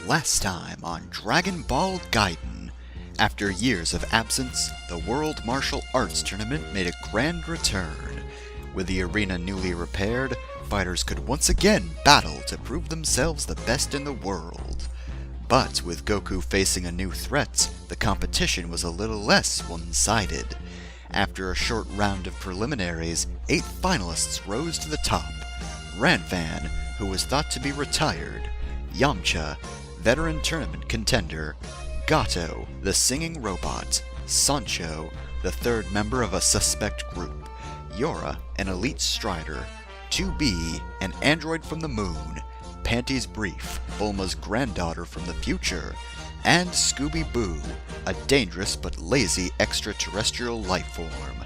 Last time on Dragon Ball Gaiden. After years of absence, the World Martial Arts Tournament made a grand return. With the arena newly repaired, fighters could once again battle to prove themselves the best in the world. But with Goku facing a new threat, the competition was a little less one-sided. After a short round of preliminaries, 8 finalists rose to the top. Ranvan, who was thought to be retired, Yamcha, veteran tournament contender, Gato, the singing robot, Sancho, the third member of a suspect group, Yora, an elite strider, 2B, an android from the moon, Panty's Brief, Bulma's granddaughter from the future, and Scooby-Boo, a dangerous but lazy extraterrestrial life form.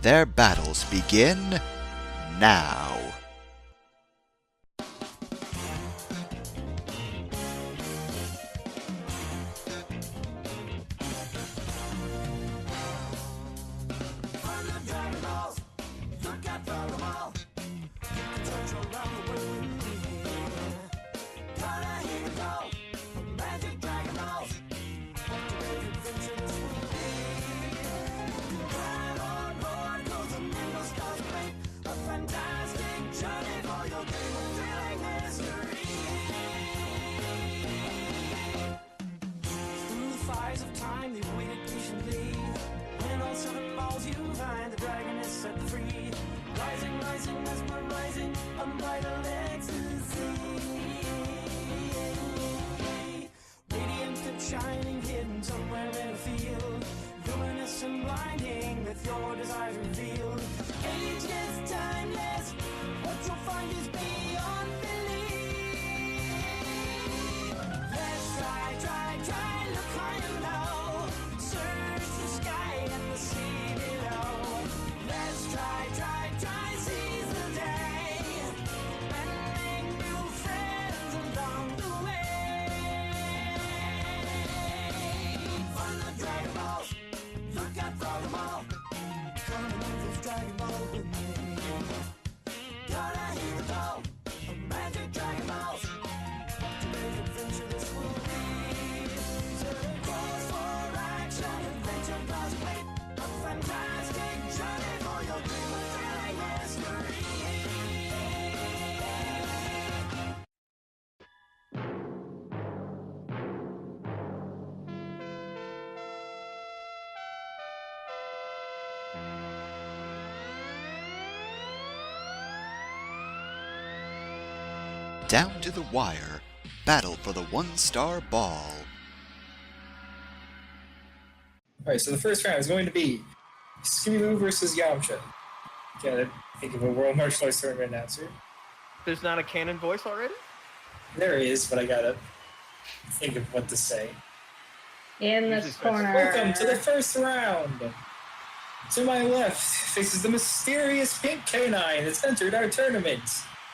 Their battles begin now. Shining, hidden somewhere in a field, luminous and blinding, with your desires revealed. Ageless, timeless, what you'll find is beyond belief. Let's try, look high and low, search the sky and the sea below. Let's try, seize the day, and make new friends along the way. Dragon Balls, look out for them all. Come and move this Dragon Ball with me. Gotta hear it all, a magic Dragon Balls. Today's adventure this will be. Set a course for action, adventure plus wait. A fantastic journey for your dream of thrilling history. Down to the wire, battle for the one-star ball. Alright, so the first round is going to be Scooby-Doo versus Yamcha. Gotta think of a World Martial Arts Tournament announcer. There's not a canon voice already? There is, but I gotta think of what to say. In this corner. Welcome to the first round! To my left faces the mysterious pink canine that's entered our tournament.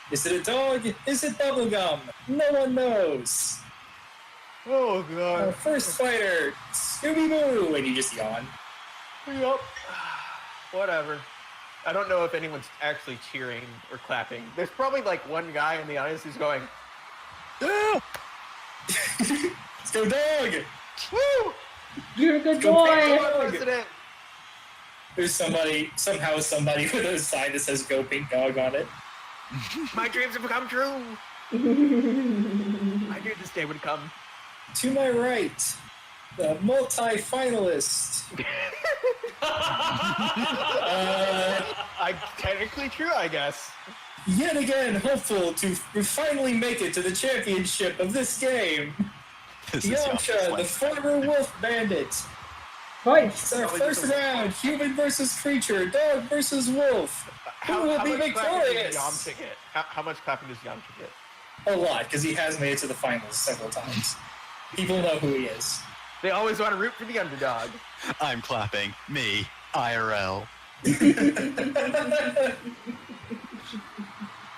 Is it a dog? Is it bubblegum? No one knows. Oh god. Our first fighter, Scooby-Doo! And you just yawn. Yup. Whatever. I don't know if anyone's actually cheering or clapping. There's probably like one guy in the audience who's going, "Ah! Let's go dog! Woo! You're a good Go pink boy. dog! President!" There's somehow somebody with a sign that says go pink dog on it. My dreams have become true. I knew this day would come. To my right, the multi-finalist. Technically true, I guess. Yet again, hopeful to finally make it to the championship of this game. Yamcha, the former wolf bandit. Fight. It's our first round, human versus creature, dog versus wolf. Who will be victorious? How much clapping does Yamcha get? A lot, because he has made it to the finals several times. People know who he is. They always want to root for the underdog. I'm clapping. Me. IRL.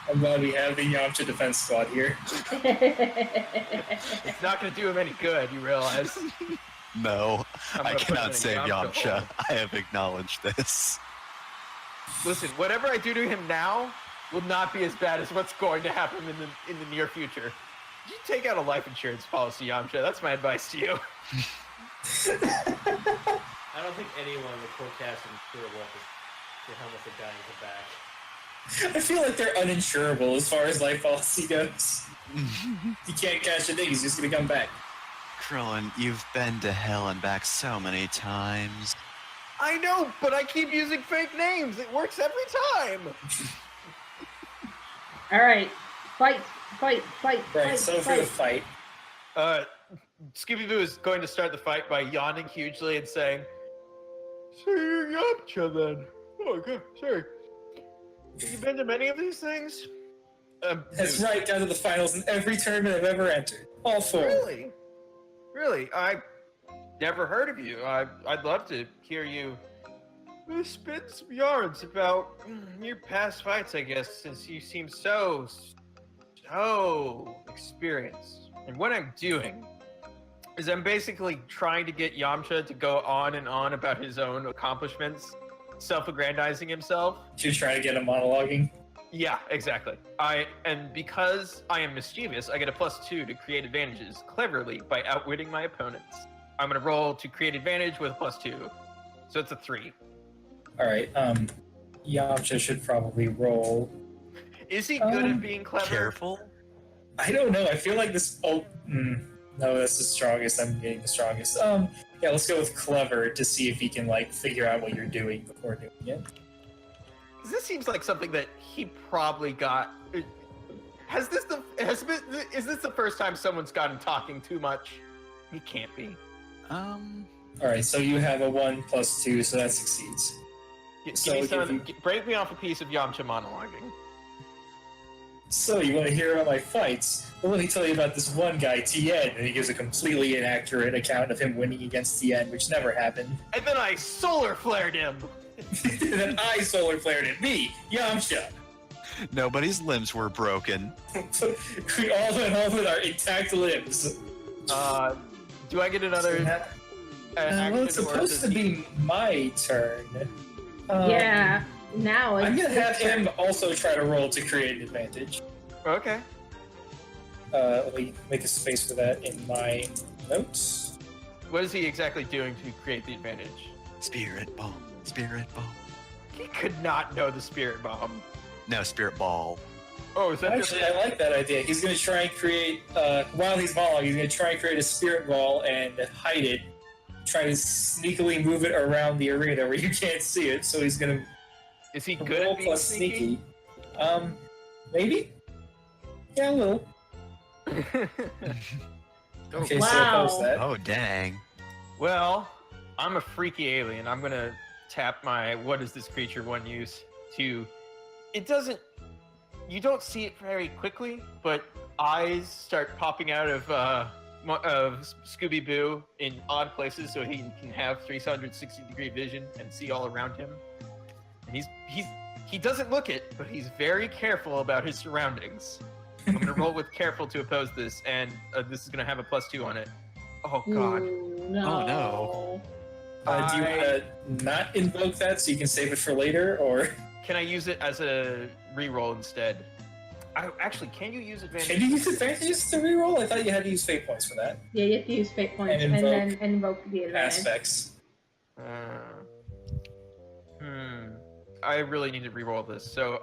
I'm glad we have the Yamcha defense squad here. It's not going to do him any good, you realize. No, I gonna cannot put save Yamcha. Yamcha. I have acknowledged this. Listen, whatever I do to him now will not be as bad as what's going to happen in the near future. you take out a life insurance policy, Yamcha? That's my advice to you. I don't think anyone would forecast insure what the helmet the guy in the back. I feel like they're uninsurable as far as life policy goes. You can't cash it in, he's just gonna come back. Krillin, you've been to hell and back so many times. I know, but I keep using fake names. It works every time. All right, fight. Right, so for the fight. Scooby-Doo is going to start the fight by yawning hugely and saying, "So you're Yamcha then? Oh, good, sure. Have you been to many of these things?" That's right, down to the finals in every tournament I've ever entered. All 4. Really? Really? I never heard of you. I'd love to hear you spit some yarns about your past fights, I guess, since you seem so experienced. And what I'm doing is I'm basically trying to get Yamcha to go on and on about his own accomplishments, self-aggrandizing himself. You're trying to get him monologuing? Yeah, exactly. And because I am mischievous, I get a +2 to create advantages cleverly by outwitting my opponents. I'm gonna roll to create advantage with a +2, so it's a 3. All right. Yamcha should probably roll. Is he good at being clever? Careful. I don't know. I feel like this. Oh, no, that's the strongest. I'm getting the strongest. Yeah, let's go with clever to see if he can like figure out what you're doing before doing it. This seems like something that he probably got. Is this the first time someone's gotten talking too much? He can't be. All right, so you have a 1 + 2, so that succeeds. Break me off a piece of Yamcha monologuing. So you want to hear about my fights? Well, let me tell you about this one guy, Tien, and he gives a completely inaccurate account of him winning against Tien, which never happened. And then I solar flared him. Then I solar flared at me, Yamcha. Nobody's limbs were broken. We all went home with our intact limbs. Do I get another action? Well, it's supposed to be my turn. Yeah, now it's I'm gonna have his turn. him also try to roll to create an advantage. Okay. Let me make a space for that in my notes. What is he exactly doing to create the advantage? Spirit bomb. Spirit bomb. He could not know the spirit bomb. No, spirit ball. Oh, is that Actually, I like that idea. He's gonna try and create, while he's monologuing, he's gonna try and create a spirit ball and hide it. Try to sneakily move it around the arena where you can't see it. So he's gonna Is he good roll at being plus sneaky? Maybe? Yeah, a little. Okay, Wow. so oppose that. Oh, dang. Well, I'm a freaky alien. I'm gonna tap my what is this creature one use to. It doesn't. You don't see it very quickly, but eyes start popping out of Scooby-Doo in odd places, so he can have 360-degree vision and see all around him. And he doesn't look it, but he's very careful about his surroundings. I'm gonna roll with careful to oppose this, and this is gonna have a +2 on it. Oh god. No. Oh, no. Do you want to not invoke that so you can save it for later, or Can I use it as a reroll instead? Actually, can you use advantage? can you use advantages to reroll? I thought you had to use fate points for that. Yeah, you have to use fate points And and then invoke invoke the advantage. Aspects. I really need to reroll this. So,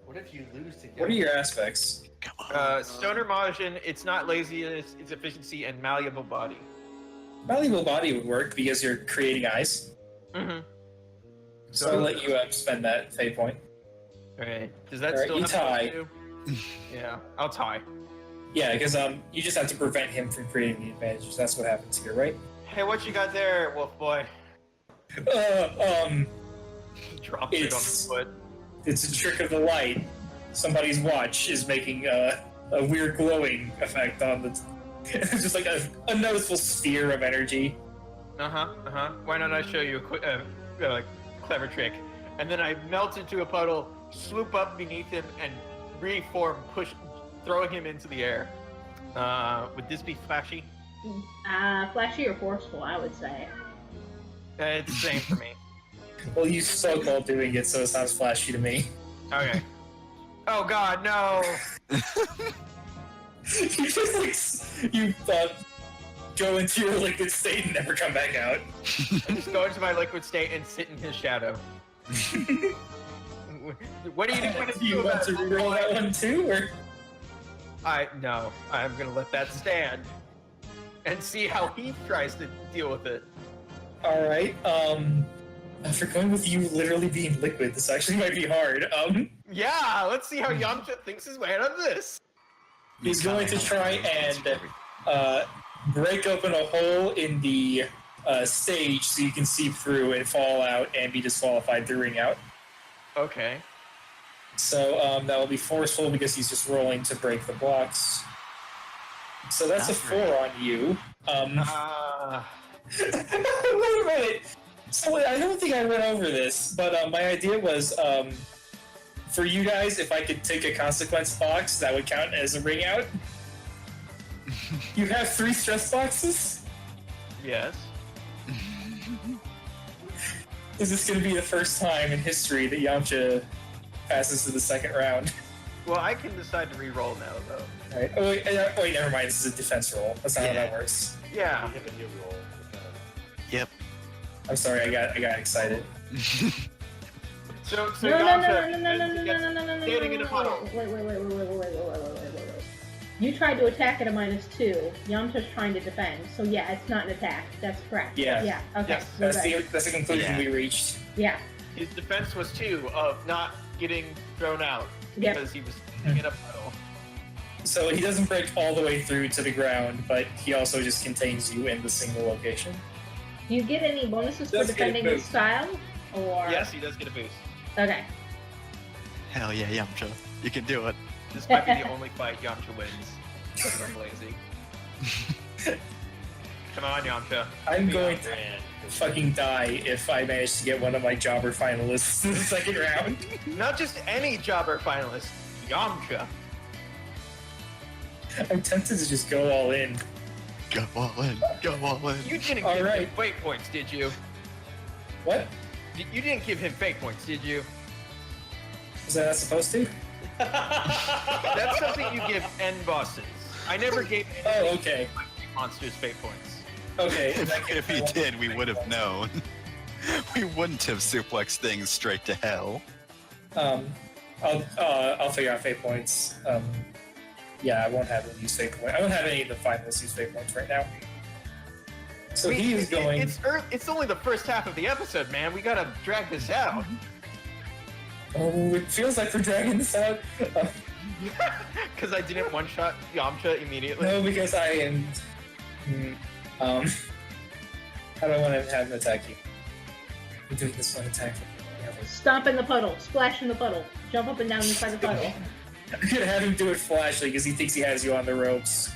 What if you lose to What are your aspects? Come on. Stoner Majin, it's not laziness, it's efficiency and malleable body. Malleable body would work because you're creating eyes. Mm-hmm. So I'll let you spend that fate point. Alright. Does that Alright, still you have tie. to do? Yeah, I'll tie. Yeah, because you just have to prevent him from creating the advantage. That's what happens here, right? Hey, what you got there, Wolf Boy? He drops it on It's- his foot. It's a trick of the light. Somebody's watch is making a weird glowing effect on the. It's just like a noticeable sphere of energy. Why don't I show you a quick, clever trick? And then I melt into a puddle, swoop up beneath him, and reform, throwing him into the air. Would this be flashy? Flashy or forceful, I would say. It's the same for me. Well, you suck while doing it, so it sounds flashy to me. Okay. Oh god, no! You just you go into your liquid state and never come back out. I just go into my liquid state and sit in his shadow. What do you want to Do you do want about to it? reroll that one too, or? No, I'm gonna let that stand and see how he tries to deal with it. All right. After going with you literally being liquid, this actually might be hard. Yeah, let's see how Yamcha thinks his way out of this. He's going to try and break open a hole in the stage so you can seep through and fall out and be disqualified through ring out. Okay. So that will be forceful because he's just rolling to break the blocks. So that's a 4 on you. Wait a minute. So I don't think I went over this, but my idea was for you guys, if I could take a consequence box, that would count as a ring out. You have 3 stress boxes? Yes. Is this going to be the first time in history that Yamcha passes to the second round? Well, I can decide to re-roll now, though. Right. Oh, wait, never mind. This is a defense roll. That's not how that works. Yeah. You have a new roll. Yep. I'm sorry. I got excited. So No, Yamcha standing in a puddle. Wait. You tried to attack at a -2. Yamcha's trying to defend. So yeah, it's not an attack. That's correct. Yeah. Yeah. Okay. Yes, we're That's good. the conclusion we reached. Yeah. His defense was 2 of not getting thrown out Yep. because he was standing in a puddle. So he doesn't break all the way through to the ground, but he also just contains you in the single location. Do you get any bonuses for Does get a defending this boost. style? Or Yes, he does get a boost. Okay. Hell yeah, Yamcha. You can do it. This might be the only fight Yamcha wins. Because I'm lazy. Come on, Yamcha. I'm going to Grand. fucking die if I manage to get one of my jobber finalists in the second round. Not just any jobber finalist, Yamcha. I'm tempted to just go all in. Go all in. Go all in. You didn't All give right. him fake points, did you? What? You didn't give him fake points, did you? Was I not supposed to? That's something you give end bosses. I never gave any Oh, okay. monsters fake points. Okay. in that case, If he did, we would have known. We wouldn't have suplexed things straight to hell. I'll figure out fate points. Yeah, I won't have them use fate points. I won't have any of the finalists use fate points right now. So I mean, he is going. It's only the first half of the episode, man. We gotta drag this out. Oh, it feels like we're dragging this out. Because I didn't one-shot Yamcha immediately. No, because I am. How do I want to have him attack you? I'm doing this one attack. Stomp in the puddle. Splash in the puddle. Jump up and down inside the puddle. I'm gonna have him do it flashly because he thinks he has you on the ropes.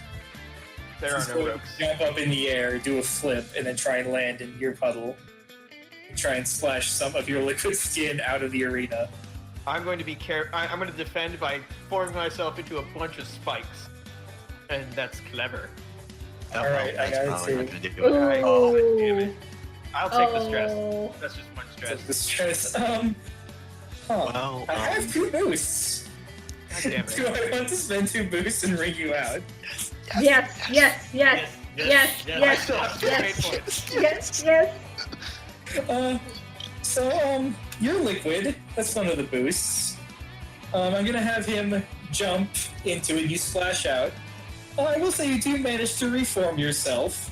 There are He's no going to ropes. Jump up in the air, do a flip, and then try and land in your puddle. Try and splash some of your liquid skin out of the arena. I'm going to be I'm going to defend by forming myself into a bunch of spikes, and that's clever. Alright, I got it probably too. not gonna do it. Ooh. Oh, damn it. I'll take the stress. Oh. That's just one So stress. the stress. Well, I have 2 boosts. God damn it. Do I want to spend 2 boosts and ring you out? Yes. Yes. Yes. Yes. I Yes. still have 2 Yes. fate points. Yes. Yes. So, you're liquid. That's one of the boosts. I'm gonna have him jump into it. You splash out. I will say you do manage to reform yourself.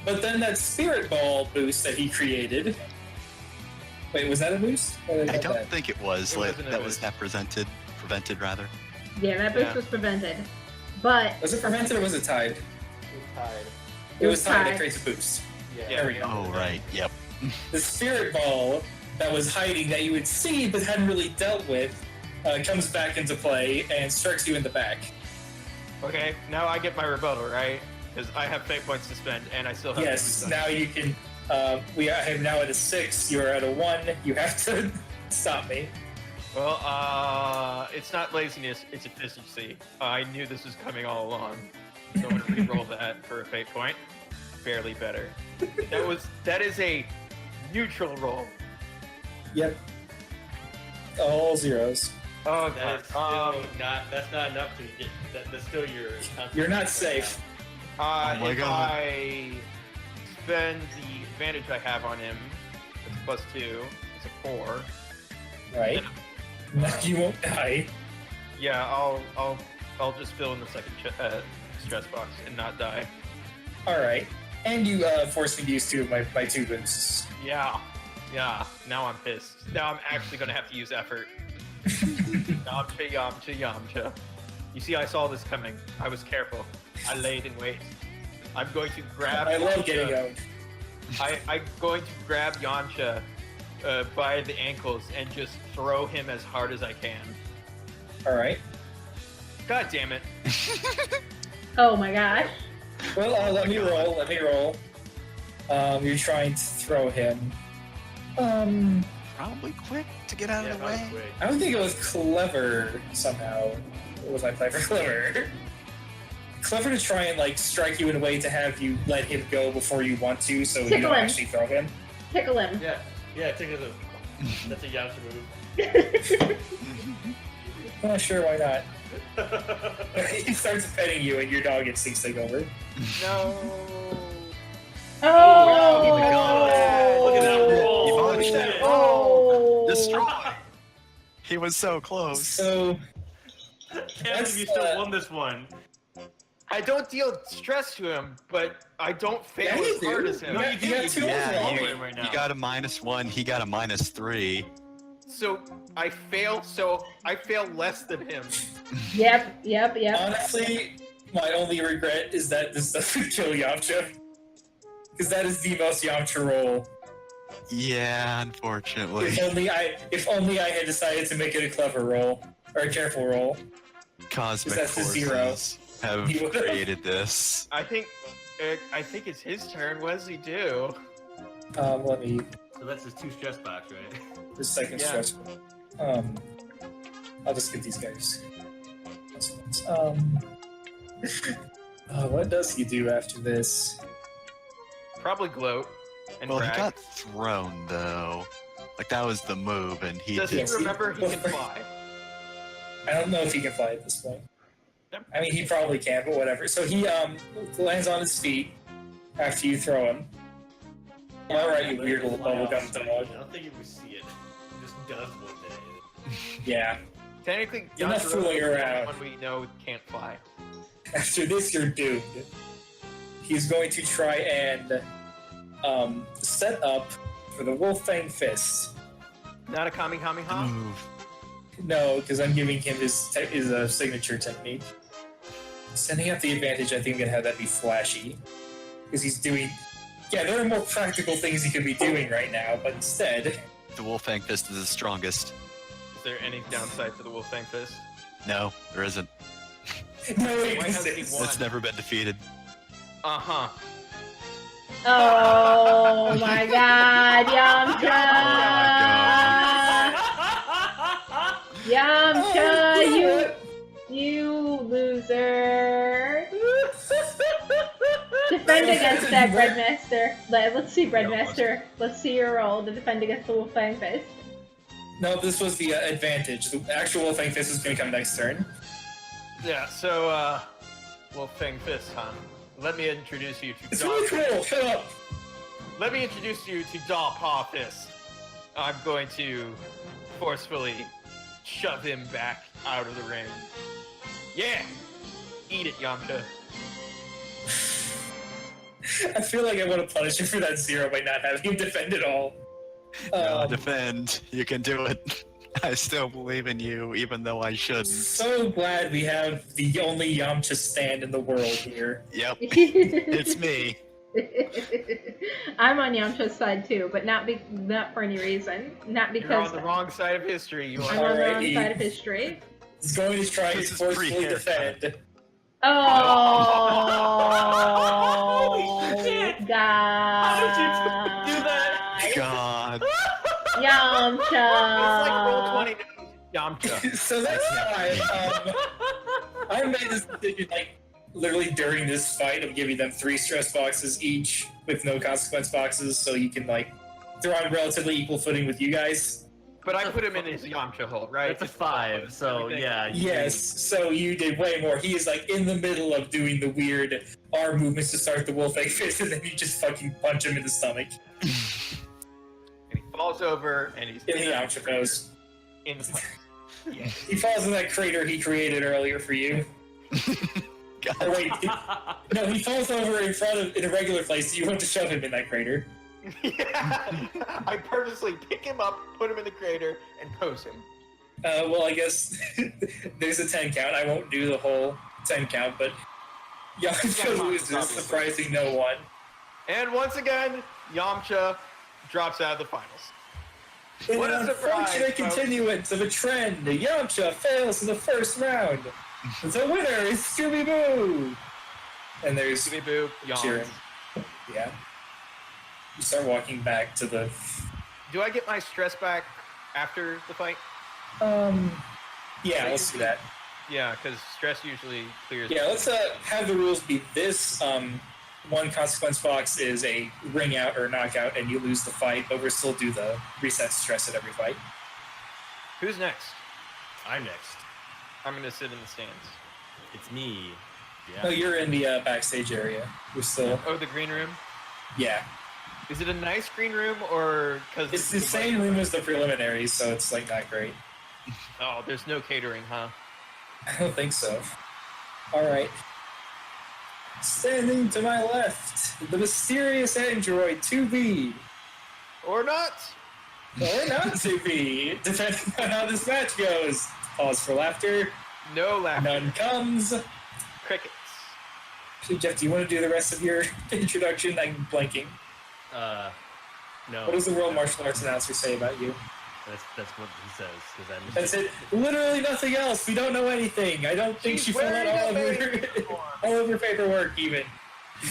But then that spirit ball boost that he created. Wait, was that a boost? Or did I got don't that? think it was. It wasn't a that was boost. that prevented rather. Yeah, that boost Yeah. was prevented. But Was it prevented or was it tied? Who's tied? It was tied. tied. That creates a boost. Yeah. There we go. Oh right, yep. The spirit ball that was hiding that you would see but hadn't really dealt with comes back into play and strikes you in the back. Okay, now I get my rebuttal, right? Because I have fate points to spend, and I still have Yes, boosts on. now you can. We are now at a 6. You are at a 1. You have to stop me. Well, it's not laziness, it's efficiency. I knew this was coming all along. So I'm gonna re-roll that for a fate point. Barely better. That is a neutral roll. Yep. All zeros. Oh That is god. still not. That's not enough to get. That's still your. You're not safe. my If God. I spend the advantage I have on him, it's +2. It's a 4. Right? No, you won't die. Yeah, I'll just fill in the second stress box and not die. Alright. And you forced me to use 2 of my 2 boosts. Yeah. Now I'm pissed. Now I'm actually gonna have to use effort. Yamcha. You see, I saw this coming. I was careful. I laid in wait. I'm going to grab. I love getting out. I'm going to grab Yamcha by the ankles and just throw him as hard as I can. Alright. God damn it! Oh my gosh. Well, let me roll. You're trying to throw him. Probably quick to get out Yeah, of the that was way. quick. I don't think it was clever somehow. Or was I clever? Clever. Clever to try and, like, strike you in a way to have you let him go before you want to, so you Tickle don't him. actually throw him. Tickle him. Yeah. Take it as that's a Yamcha move. Sure, why not? He starts petting you and your dog instincts take over. No. Oh! Oh my God. Look at that roll. He Look botched at it. that. Oh! Destroy! He was so close. So, Can't believe you still won this one. I don't deal stress to him, but I don't fail Yeah, you as hard do. as him. No, you You do. got You two do. Yeah, You're you, right now. you got a -1, he got a -3. So I fail less than him. Yep. honestly, my only regret is that this doesn't kill Yamcha. Because that is the most Yamcha roll. Yeah, unfortunately. If only I had decided to make it a clever roll. Or a careful roll. Cosmic That's a forces zero. have You would've- created this. I think it's his turn. What does he do? Let me... So that's his 2 stress box, right? The second Yeah. stretch. I'll just get these guys. What does he do after this? Probably gloat and Well, brag. he got thrown though. Like that was the move, and he Does did. he Yes, he- remember he can fly? I don't know if he can fly at this point. Yep. I mean, he probably can, but whatever. So he lands on his feet after you throw him. All right, you weird little bubblegum dog. I don't think you would see it. It just does one day. Yeah. Technically, Enough Yamcha fooling is the around. one we know can't fly. After this, you're doomed. He's going to try and set up for the Wolfang Fist. Not a Kamehameha? Move. No, because I'm giving him his signature technique. Sending out the advantage, I think I'm going to have that be flashy. Because he's doing... Yeah, there are more practical things he could be doing right now, but instead... The Wolfang Fist is the strongest. Is there any downside to the Wolfang Fist? No, there isn't. No, it Why hasn't he exists. won? It's never been defeated. Uh-huh. Oh my god, Yamcha! Yamcha, you loser! Defend against that, Breadmaster. Let's see, Breadmaster. Let's see your roll to defend against the Wolfang Fist. No, this was the advantage. The actual Wolfang Fist is going to come next turn. Yeah, so, Wolfang Fist, huh? Let me introduce you to It's really cool. Shut up. Let me introduce you to Da Paw Fist. I'm going to forcefully shove him back out of the ring. Yeah! Eat it, Yamcha. I feel like I want to punish you for that 0 by not having him defend at all. Defend. You can do it. I still believe in you, even though I shouldn't. So glad we have the only Yamcha stand in the world here. Yep, it's me. I'm on Yamcha's side too, but not for any reason. Not You're because on the wrong side of history. You I'm are. on the wrong Alrighty. side of history. He's going to try and This is forcefully pre-haircut. defend. Oh, shit! God! How did you do that? God. Yamcha! It's like roll 20 Yamcha. So that's why I made this decision, like, literally during this fight of giving them 3 stress boxes each with no consequence boxes, so you can, like, they're on relatively equal footing with you guys. But I put him in his Yamcha hold, right? That's a 5, so Everything. yeah. you Yes, so you did way more. He is like in the middle of doing the weird arm movements to start the wolf egg fist, and then you just fucking punch him in the stomach. And he falls over, and he's In the Yamcha pose. in the fight. Yeah. He falls in that crater he created earlier for you. Oh wait, no, he falls over in a regular place, so you want to shove him in that crater. Yeah. I purposely pick him up, put him in the crater, and pose him. Well, I guess there's a 10 count. I won't do the whole 10 count, but Yamcha loses, surprising no one. And once again, Yamcha drops out of the finals. In What an a surprise, unfortunate folks. continuance of a trend, Yamcha fails in the first round. The winner is Scooby-Boo! And there's Scooby Boo, cheering. yawns. Yeah. You start walking back to the... Do I get my stress back after the fight? Yeah, let's do that. Yeah, because stress usually clears. Yeah, let's have the rules be this. One consequence box is a ring out or knockout, and you lose the fight, but we'll still do the reset stress at every fight. Who's next? I'm next. I'm gonna sit in the stands. It's me. Yeah. No, you're in the backstage area. We're still... Oh, the green room. Yeah. Is it a nice green room or because It's the same room as the preliminaries, so it's like not great. Oh, there's no catering, huh? I don't think so. Alright. Standing to my left, the mysterious android 2B. Or not? Or not 2B, depending on how this match goes. Pause for laughter. No laughter. None comes. Crickets. Actually, Jeff, do you want to do the rest of your introduction? I'm blanking. No. What does the World Martial Arts announcer say about you? That's what he says. Because I That's it. Literally nothing else. We don't know anything. I don't think She's she filled out wearing all of a her, maid uniform. all of her paperwork, even.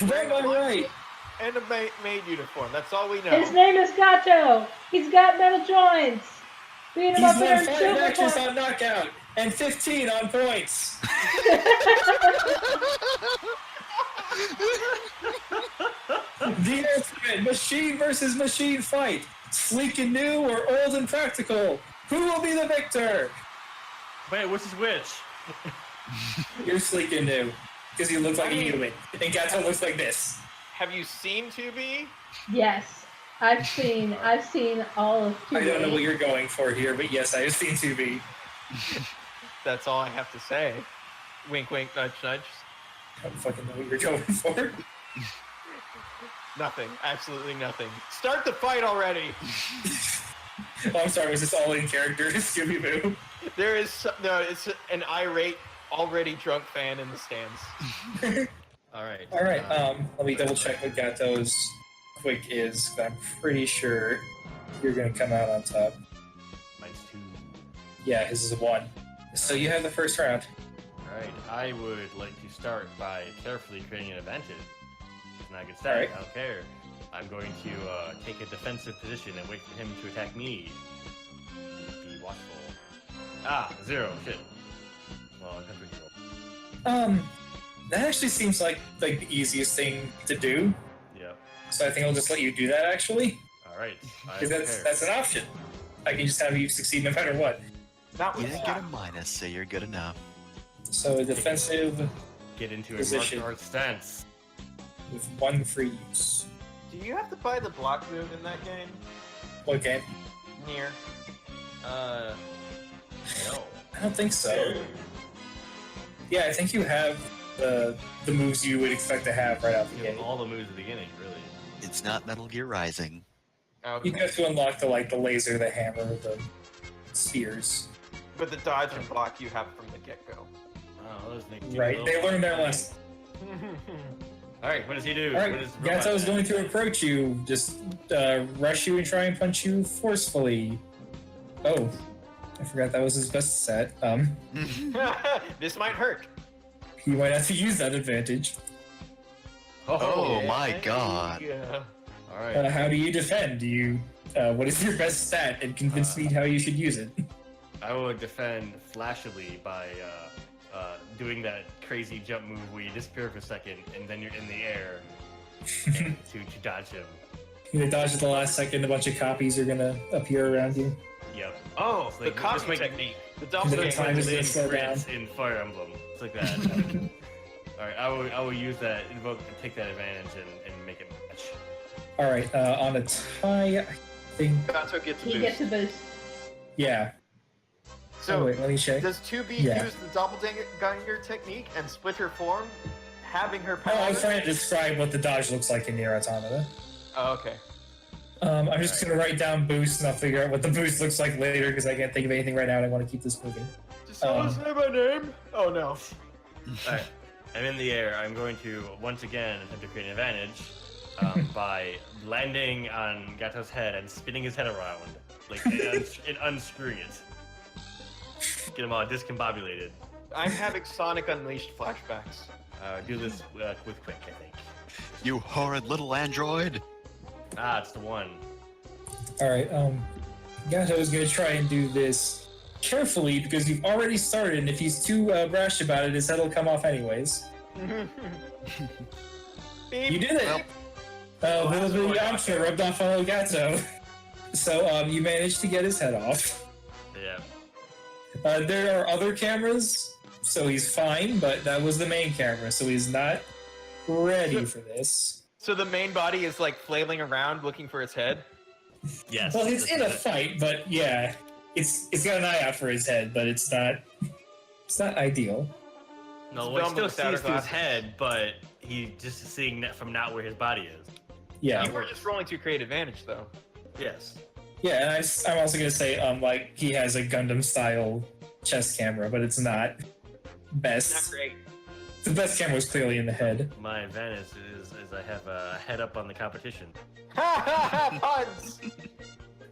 Right, by right. And a maid uniform. That's all we know. His name is Gato. He's got metal joints. Beat him He's up in won her 5 silver matches point. on knockout and 15 on points. The ultimate machine versus machine fight. Sleek and new or old and practical. Who will be the victor? Wait, which is which? You're sleek and new. Because you look like a human. And Gato looks like this. Have you seen 2B? Yes, I've seen all of I don't know what 2B. you're going for here, but yes, I have seen 2B. That's all I have to say. Wink, wink, nudge, nudge. I don't fucking know what you're going for. Nothing. Absolutely nothing. Start the fight already. Oh, I'm sorry, was this all in character, Scooby-Boo? There is no. It's an irate, already drunk fan in the stands. Alright. Alright, let me double check what Gato's quick is, 'cause I'm pretty sure you're gonna come out on top. Mine's 2. Yeah, his is a 1. So you have the first round. Alright, I would like to start by carefully creating an advantage. It's not a good start, Alright. I don't care. I'm going to take a defensive position and wait for him to attack me. Be watchful. 0, shit. Well, that's what you roll. That actually seems like the easiest thing to do. Yeah. So I think I'll just let you do that, actually. Alright. Because that's an option. I can just have you succeed no matter what. Not You with didn't get a minus, so you're good enough. So a defensive Get into a Position. martial arts stance. with 1 free use. Do you have to buy the block move in that game? What game? Near. No. I don't think so. Yeah, I think you have the moves you would expect to have right out the You have gate. all the moves at the beginning, really. It's not Metal Gear Rising. Okay. You have to unlock the laser, the hammer, the spears. But the dodge and block you have from the get-go. Oh, those make Right, they learned their lesson. Alright, what does he do? All What right, does Gato is Robot going to approach you, just rush you and try and punch you forcefully. Oh, I forgot that was his best set. This might hurt. He might have to use that advantage. Oh my god. Yeah. Alright. How do you defend? Do you? What is your best stat? And convince me how you should use it. I would defend flashily by doing that crazy jump move where you disappear for a second and then you're in the air and to dodge him. You're gonna dodge at the last second. A bunch of copies are gonna appear around you. Yep. Oh, It's the like, copy just make- technique. The The doppelganger. time is Lane gonna slow down. crits in Fire Emblem. It's like that. Alright, I will use that invoke and take that advantage and make it match. Alright, on a tie, I think. Gato gets a He boost. gets a boost. Yeah. So, Oh, wait, let me check. does 2B Yeah. use the doppelganger technique and split her form, having her Oh, I power? was trying to describe what the dodge looks like in Nier Automata. Oh, okay. I'm just gonna write down boost and I'll figure out what the boost looks like later because I can't think of anything right now and I want to keep this moving. Just someone say my name? Oh no. Alright, I'm in the air. I'm going to once again attempt to create an advantage by landing on Gato's head and spinning his head around, like and unscrewing it. Get him all discombobulated. I'm having Sonic Unleashed flashbacks. Do this with quick, I think. You horrid little android! Ah, it's the one. Alright, Gato is gonna try and do this carefully because you've already started and if he's too brash about it, his head will come off anyways. Beep. You did it! Oh, little bit of Yamcha rubbed off on Gato. So, you managed to get his head off. Yeah. There are other cameras, so he's fine, but that was the main camera, so he's not ready for this. So the main body is like flailing around looking for its head? Yes. Well, he's this in a is it. fight, but yeah, it's got an eye out for his head, but it's not ideal. No, It's well, he dumb still with the outer sees through his glasses. head, but he's just seeing that from not where his body is. Yeah, You were just rolling to create advantage though. Yes. yeah, and I'm also gonna say, like he has a Gundam style chest camera, but it's not best. Not great. The best camera was clearly in the head. My advantage is I have a head up on the competition. Ha ha ha! Puns!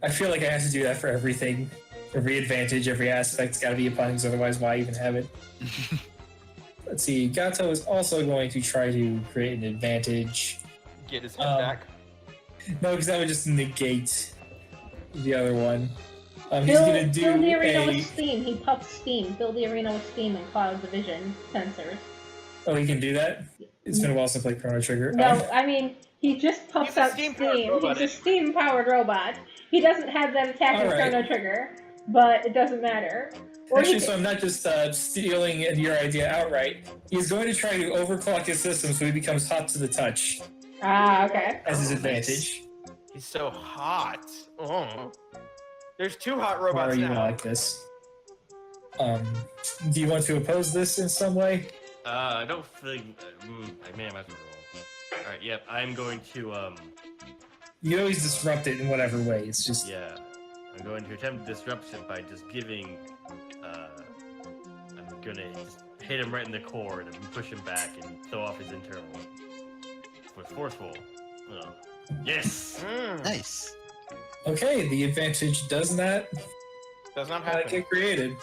I feel like I have to do that for everything. Every advantage, every aspect's got to be a pun, 'cause otherwise, why even have it? Let's see. Gato is also going to try to create an advantage. Get his head Um, back. No, because that would just negate the other one. He's Fill, going to fill do the arena a... with steam. He puffs steam. Fill the arena with steam and cloud the vision sensors. Oh, he can do that? It's been a while since I played Chrono Trigger. No, I mean, he just puffs He's a out steam-powered steam. robot He's a steam-powered robot. He doesn't have that attack in Alright. Chrono Trigger, but it doesn't matter. Or Actually, he so I'm not just stealing your idea outright. He's going to try to overclock his system so he becomes hot to the touch okay. as his Oh, advantage. He's so hot. Oh. There's two hot Why are robots you now. like this? Do you want to oppose this in some way? I don't think. I may have to roll. Alright, yep. I'm going to, You can always disrupt it in whatever way. It's just yeah. I'm going to attempt disruption by just giving, I'm gonna just hit him right in the core and push him back and throw off his internals. With forceful. Oh. Yes! Nice. okay. The advantage does not Does not happen. get created.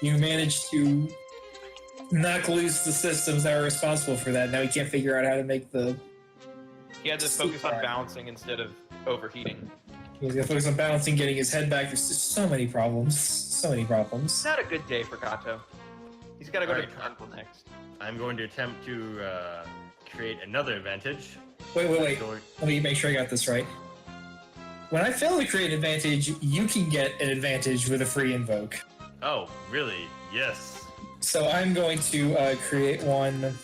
You managed to knock loose the systems that are responsible for that. Now he can't figure out how to make the. He had to focus on Super. balancing instead of overheating. He's gonna focus on balancing, getting his head back. There's just so many problems. So many problems. It's not a good day for Gato. He's got to go to Alright. Carnival next. I'm going to attempt to, create another advantage. Wait. Going- Let me make sure I got this right. When I fail to create an advantage, you can get an advantage with a free invoke. Oh, really? Yes. So I'm going to create one.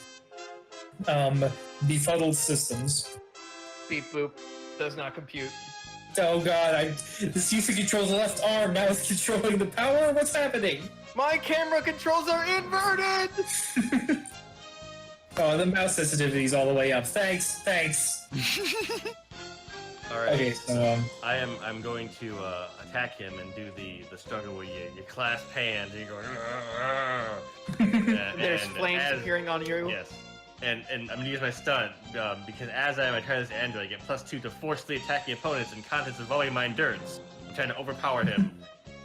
Befuddled systems. Beep boop. Does not compute. Oh god, this used to control the left arm, now it's controlling the power? What's happening? My camera controls are inverted! Oh, the mouse sensitivity's all the way up. Thanks. Alright. Okay, so, I'm going to attack him and do the struggle where you clasp hands and you go. There's flames as- appearing on you. Yes. And I'm gonna use my stunt because as I try this android, I get +2 to forcefully attack the opponents in contests involving my endurance. I'm trying to overpower him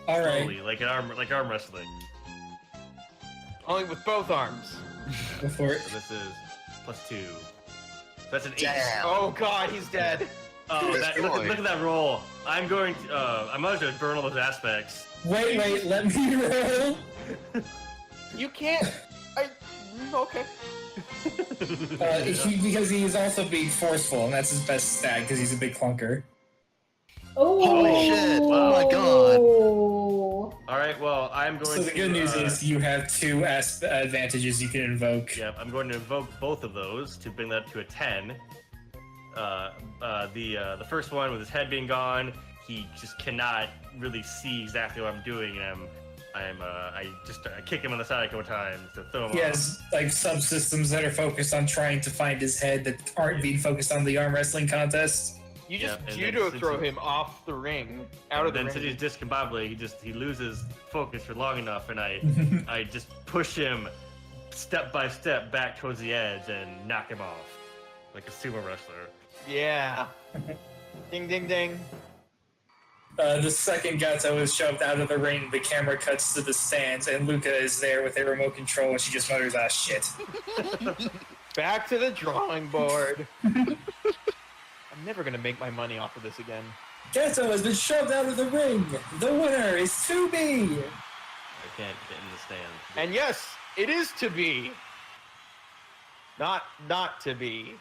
alright, slowly, like arm wrestling. Only with both arms. go for it. So this is +2. So that's an 8. Damn. Oh god, he's dead. Oh, look Destroyed. at that roll. I'm going to I'm going to burn all those aspects. Wait, let me roll. You can't. Okay. Because he is also being forceful, and that's his best stat, because he's a big clunker. Oh, Holy shit. Oh my god. All right. Well, I'm going. So the good news is you have two advantages you can invoke. Yep, I'm going to invoke both of those to bring that to a 10. The first one with his head being gone, he just cannot really see exactly what I'm doing, and I kick him on the side a couple times to throw him He off. has like subsystems that are focused on trying to find his head that aren't being focused on the arm wrestling contest. You just Yep, and judo then throw since him off the ring, out of the Then since ring. he's discombobulated, he loses focus for long enough, and I just push him step by step back towards the edge and knock him off like a sumo wrestler. Yeah. Ding, ding, ding. The second Gato is shoved out of the ring, the camera cuts to the stands, and Luca is there with a remote control, and she just mutters, "Ah, shit." Back to the drawing board. I'm never gonna make my money off of this again. Gato has been shoved out of the ring. The winner is 2B. I can't get in the stand. And yes, it is to be. Not to be.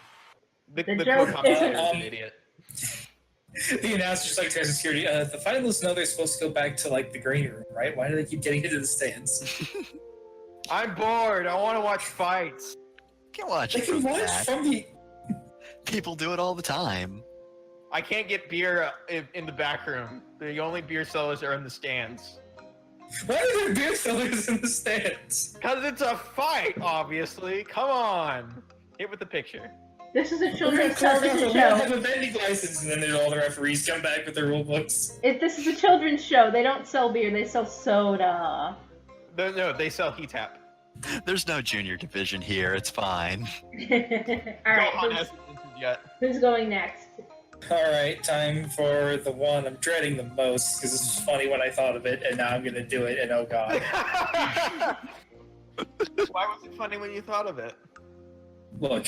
The joke co-commentator is isn't- an idiot. The announcer's like to security. The finalists know they're supposed to go back to like the green room, right? Why do they keep getting into the stands? I'm bored. I want to watch fights. Can't watch They it can from watch that. from the. People do it all the time. I can't get beer in the back room. The only beer sellers are in the stands. Why are there beer sellers in the stands? Because it's a fight, obviously. Come on. Hit with the picture. This is a We're children's gonna television have show. a vending license, and then all the referees come back with their rule books. This is a children's show. They don't sell beer. They sell soda. No, they sell Heat-Tap. There's no junior division here. It's fine. All right, Gohan hasn't entered yet. who's going next? All right, time for the one I'm dreading the most because this was funny when I thought of it, and now I'm gonna do it, and oh god. Why was it funny when you thought of it? Look,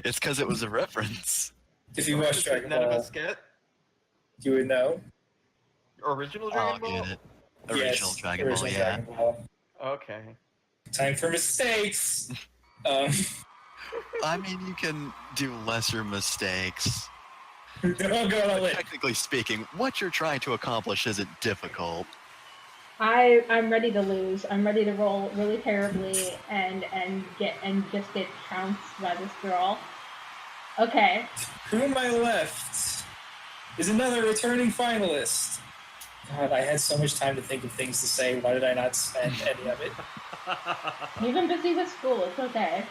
It's because it was a reference. if you watch Dragon None of Ball, us get you would know. original I'll Dragon Ball? get it. Original Yes, Dragon Ball, original yeah. Dragon Ball. Okay. Time for mistakes. I mean, you can do lesser mistakes. Don't go all in. Technically speaking, what you're trying to accomplish isn't difficult. I'm ready to lose. I'm ready to roll really terribly and just get trounced by this girl. Okay. To my left is another returning finalist. God, I had so much time to think of things to say. Why did I not spend any of it? You've been busy with school. It's okay.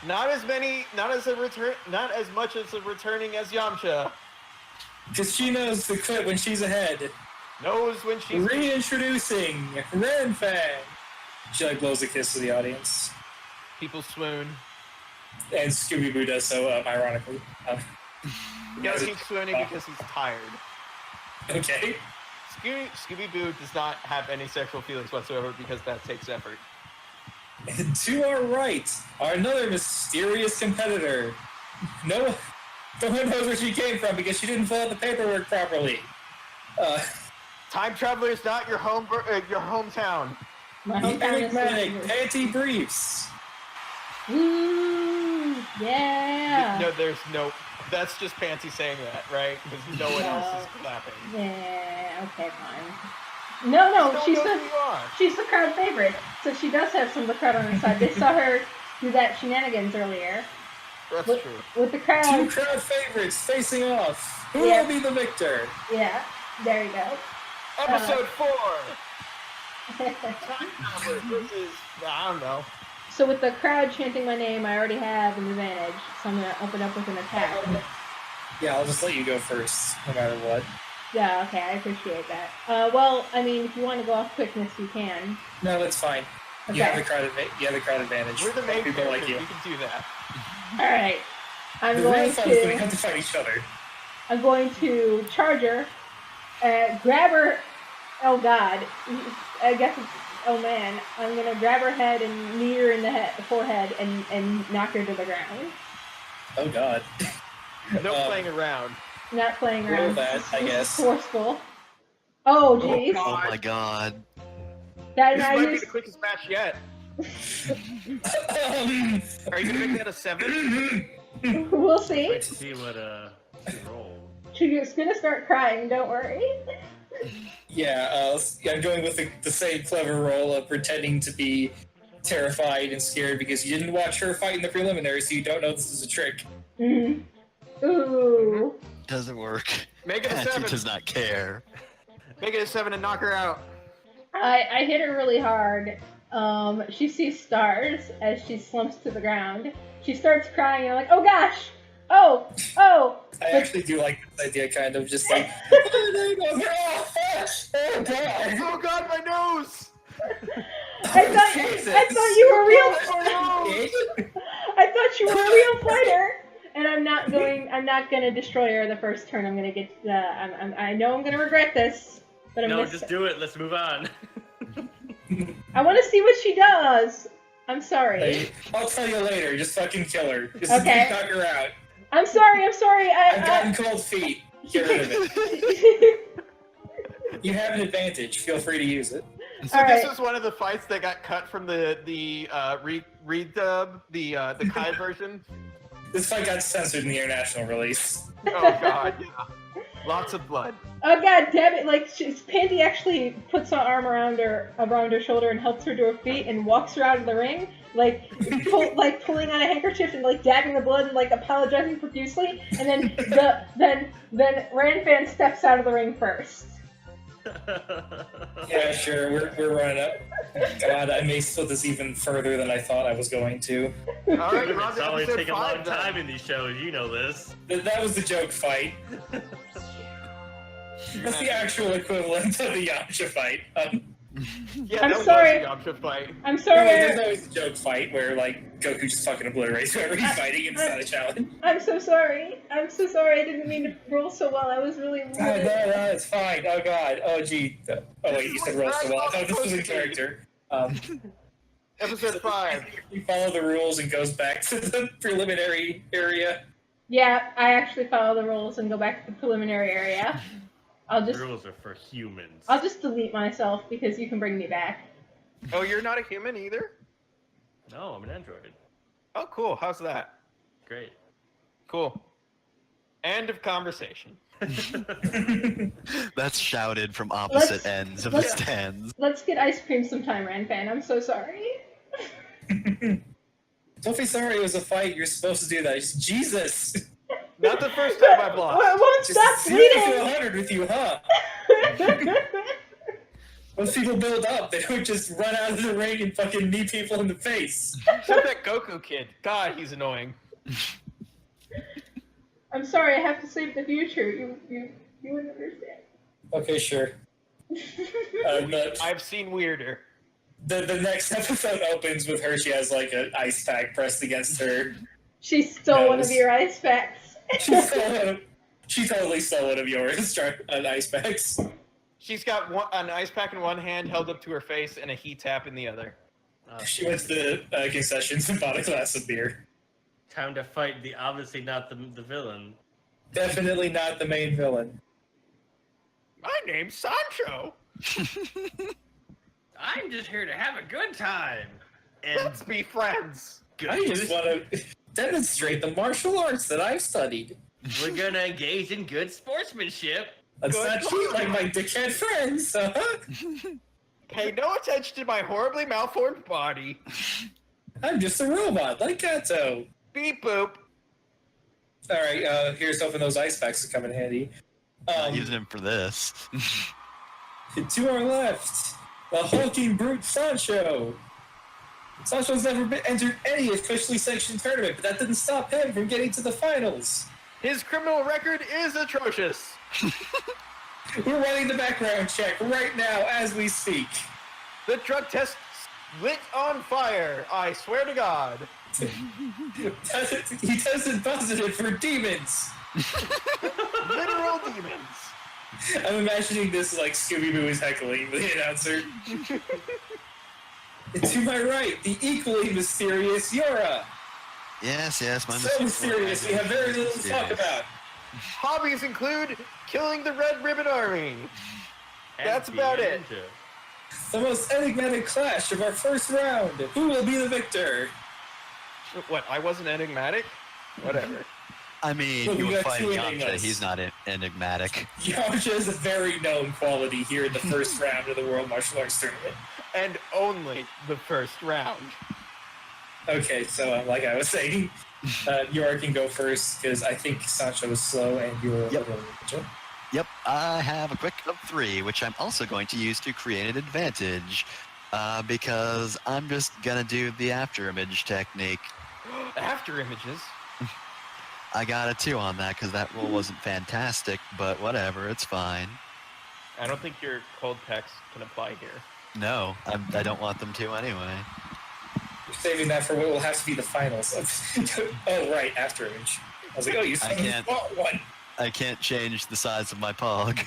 Not as much as a returning as Yamcha. Because she knows to quit when she's ahead. Knows when she's Reintroducing Renfang. She like blows a kiss to the audience, people swoon. and Scooby-Doo does so ironically. You gotta keep swooning because he's tired. Okay. Scooby-Doo does not have any sexual feelings whatsoever because that takes effort. And to our right are another mysterious competitor. No one knows where she came from because she didn't fill out the paperwork properly. Time Traveler is not your hometown. My The hometown is enigmatic Scooby-Doo. Panty Briefs. Woo! Yeah. No, there's no. That's just Pansy saying that, right? Because no one else is clapping. Yeah. Okay, fine. No, Don't she's know the who you are. she's the crowd favorite, so she does have some of the crowd on her side. They saw her do that shenanigans earlier That's with, true. with the Two crowd. crowd favorites facing off. Who Yeah. will be the victor? Yeah. There you go. Episode 4. Time Traveler versus I don't know. So with the crowd chanting my name, I already have an advantage. So I'm gonna open up with an attack. Yeah, I'll just let you go first, no matter what. Yeah. Okay, I appreciate that. Well, I mean, if you want to go off quickness, you can. No, that's fine. Okay. You have the crowd advantage. We're the main People like characters. you. We can do that. All right. I'm The real going fun is when we to. have to fight each other. I'm going to charge her, grab her. Oh God, I guess it's. Oh man, I'm gonna grab her head and knee her in the forehead and knock her to the ground. Oh god. No playing around. Not playing Roll around. that, I This is guess. forceful. Oh jeez. Oh my god. That This I might be used. the quickest match yet. Um, Are you gonna make that a 7? We'll see. Wait to see what you roll. She's gonna start crying. Don't worry. Yeah, I'm going with the same clever role of pretending to be terrified and scared because you didn't watch her fight in the preliminary, so you don't know this is a trick. Mm-hmm. Ooh. Doesn't work. Make it a Patsy 7. does not care. Make it a 7 and knock her out. I hit her really hard. She sees stars as she slumps to the ground. She starts crying. I'm like, oh gosh! Oh! I actually do like this idea, kind of just like, oh god! Oh god, my nose! I thought you were real. I thought you were a real fighter. And I'm not gonna destroy her the first turn. I'm gonna get. I know I'm gonna regret this, but I'm No, gonna. just do it. Let's move on. I want to see what she does. I'm sorry. Hey, I'll tell you later. Just fucking kill her. Just Okay. knock her out. I'm sorry. I've gotten cold feet. Get rid of it. You have an advantage. Feel free to use it. So All this right. is one of the fights that got cut from the redub, the Kai version. This fight got censored in the international release. Oh god, yeah. Lots of blood. Oh god damn it! Like Pandy actually puts her arm around her shoulder and helps her to her feet and walks her out of the ring, like pulling on a handkerchief and like dabbing the blood and like apologizing profusely, and then Ranfan steps out of the ring first. Yeah, sure. We're running up. God, I may split this even further than I thought I was going to. All right, we're on It's to always episode take a long 5 then. time in these shows. You know this. That was the joke fight. That's the actual equivalent of the Yamcha fight. Yeah, I'm that was sorry. the Yamcha fight. I'm There's sorry. always a joke fight where like Goku just fucking obliterates whoever he's fighting. It's not a challenge. I'm so sorry. I didn't mean to roll so well. I was really. No, it's fine. Oh god. Oh gee. Oh wait, you said roll so well. I thought this was in character. Episode 5. He follow the rules and goes back to the preliminary area. Yeah, I actually follow the rules and go back to the preliminary area. Rules are for humans. I'll just delete myself because you can bring me back. Oh, you're not a human either? No, I'm an android. Oh, cool. How's that? Great. Cool. End of conversation. That's shouted from opposite Let's- ends of the let's- stands. Let's get ice cream sometime, Ranfan. I'm so sorry. Don't be sorry it was a fight. You're supposed to do that. Just, Jesus. Not the first time I've Well, lost. it won't Just stop 0 to bleeding. 100 with you, huh? Once people build up, they don't just run out of the ring and fucking knee people in the face. Except that Goku kid. God, he's annoying. I'm sorry. I have to save the future. You wouldn't understand. Okay, sure. I've seen weirder. The next episode opens with her. She has like an ice pack pressed against her. She stole one Yes. of your ice packs. She totally stole one of yours, ice packs. She's got an ice pack in one hand held up to her face and a heat tap in the other. She went to the concessions and bought a glass of beer. Time to fight the obviously not the villain. Definitely not the main villain. My name's Sancho. I'm just here to have a good time. Let's And be friends. I just want to demonstrate the martial arts that I've studied. we're gonna engage in good sportsmanship. Let's Good not cheat lord. like my dickhead friends. Pay no attention to my horribly malformed body. I'm just a robot, like Kato. Beep boop. All right, here's hoping those ice packs will come in handy. Not using him for this. To our left, the hulking brute Sancho. Sancho's never entered any officially sanctioned tournament, but that didn't stop him from getting to the finals. His criminal record is atrocious. We're running the background check right now as we speak. The drug test lit on fire. I swear to God. He tested positive for demons. Literal demons. I'm imagining this like Scooby-Doo is heckling the announcer. And to my right, the equally mysterious Yora. Yes, my So mysterious, we have very little to talk about. Hobbies include killing the Red Ribbon Army. And That's be about a it. ninja. The most enigmatic clash of our first round. Who will be the victor? What, I wasn't enigmatic? Whatever. I mean, Look, you we were got two fighting Yamcha. enigmas. He's not enigmatic. Yamcha is a very known quality here in the first round of the World Martial Arts Tournament. And only the first round. Okay, so like I was saying, Yora can go first because I think Sancho is slow and you're Yep. a little ninja. Yep, I have a quick of 3, which I'm also going to use to create an advantage. Because I'm just gonna do the after image technique. After images. I got a 2 on that because that roll wasn't fantastic, but whatever, it's fine. I don't think your cold text can apply here. No, I don't want them to anyway. You're saving that for what will have to be the finals. Oh, right, after image. I was like, oh, you can't. fought one. I can't change the size of my pog.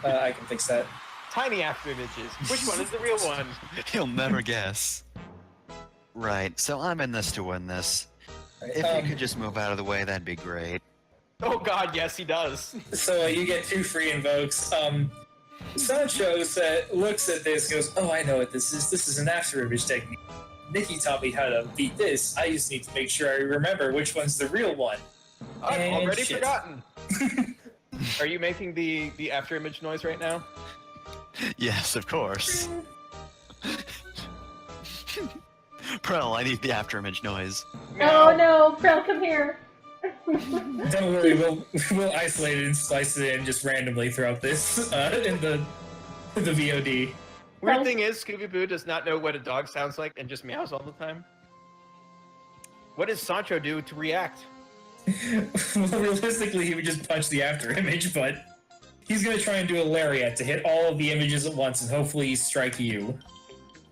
I can fix that. Tiny after images. Which one is the real one? You'll never guess. Right, so I'm in this to win this. Right, If you could just move out of the way, that'd be great. Oh god, yes he does. So you get 2 free invokes. Sancho looks at this and goes, oh, I know what this is. This is an after image technique. Nikki taught me how to beat this. I just need to make sure I remember which one's the real one. I've And already shit. forgotten. Are you making the after image noise right now? Yes, of course. Pearl, I need the after image noise. Oh no, Phil, come here. Don't worry, we'll isolate it and slice it in just randomly throughout this in the VOD. Weird thing is, Scooby-Boo does not know what a dog sounds like and just meows all the time. What does Sancho do to react? Well, realistically, he would just punch the after image, but he's gonna try and do a lariat to hit all of the images at once and hopefully strike you.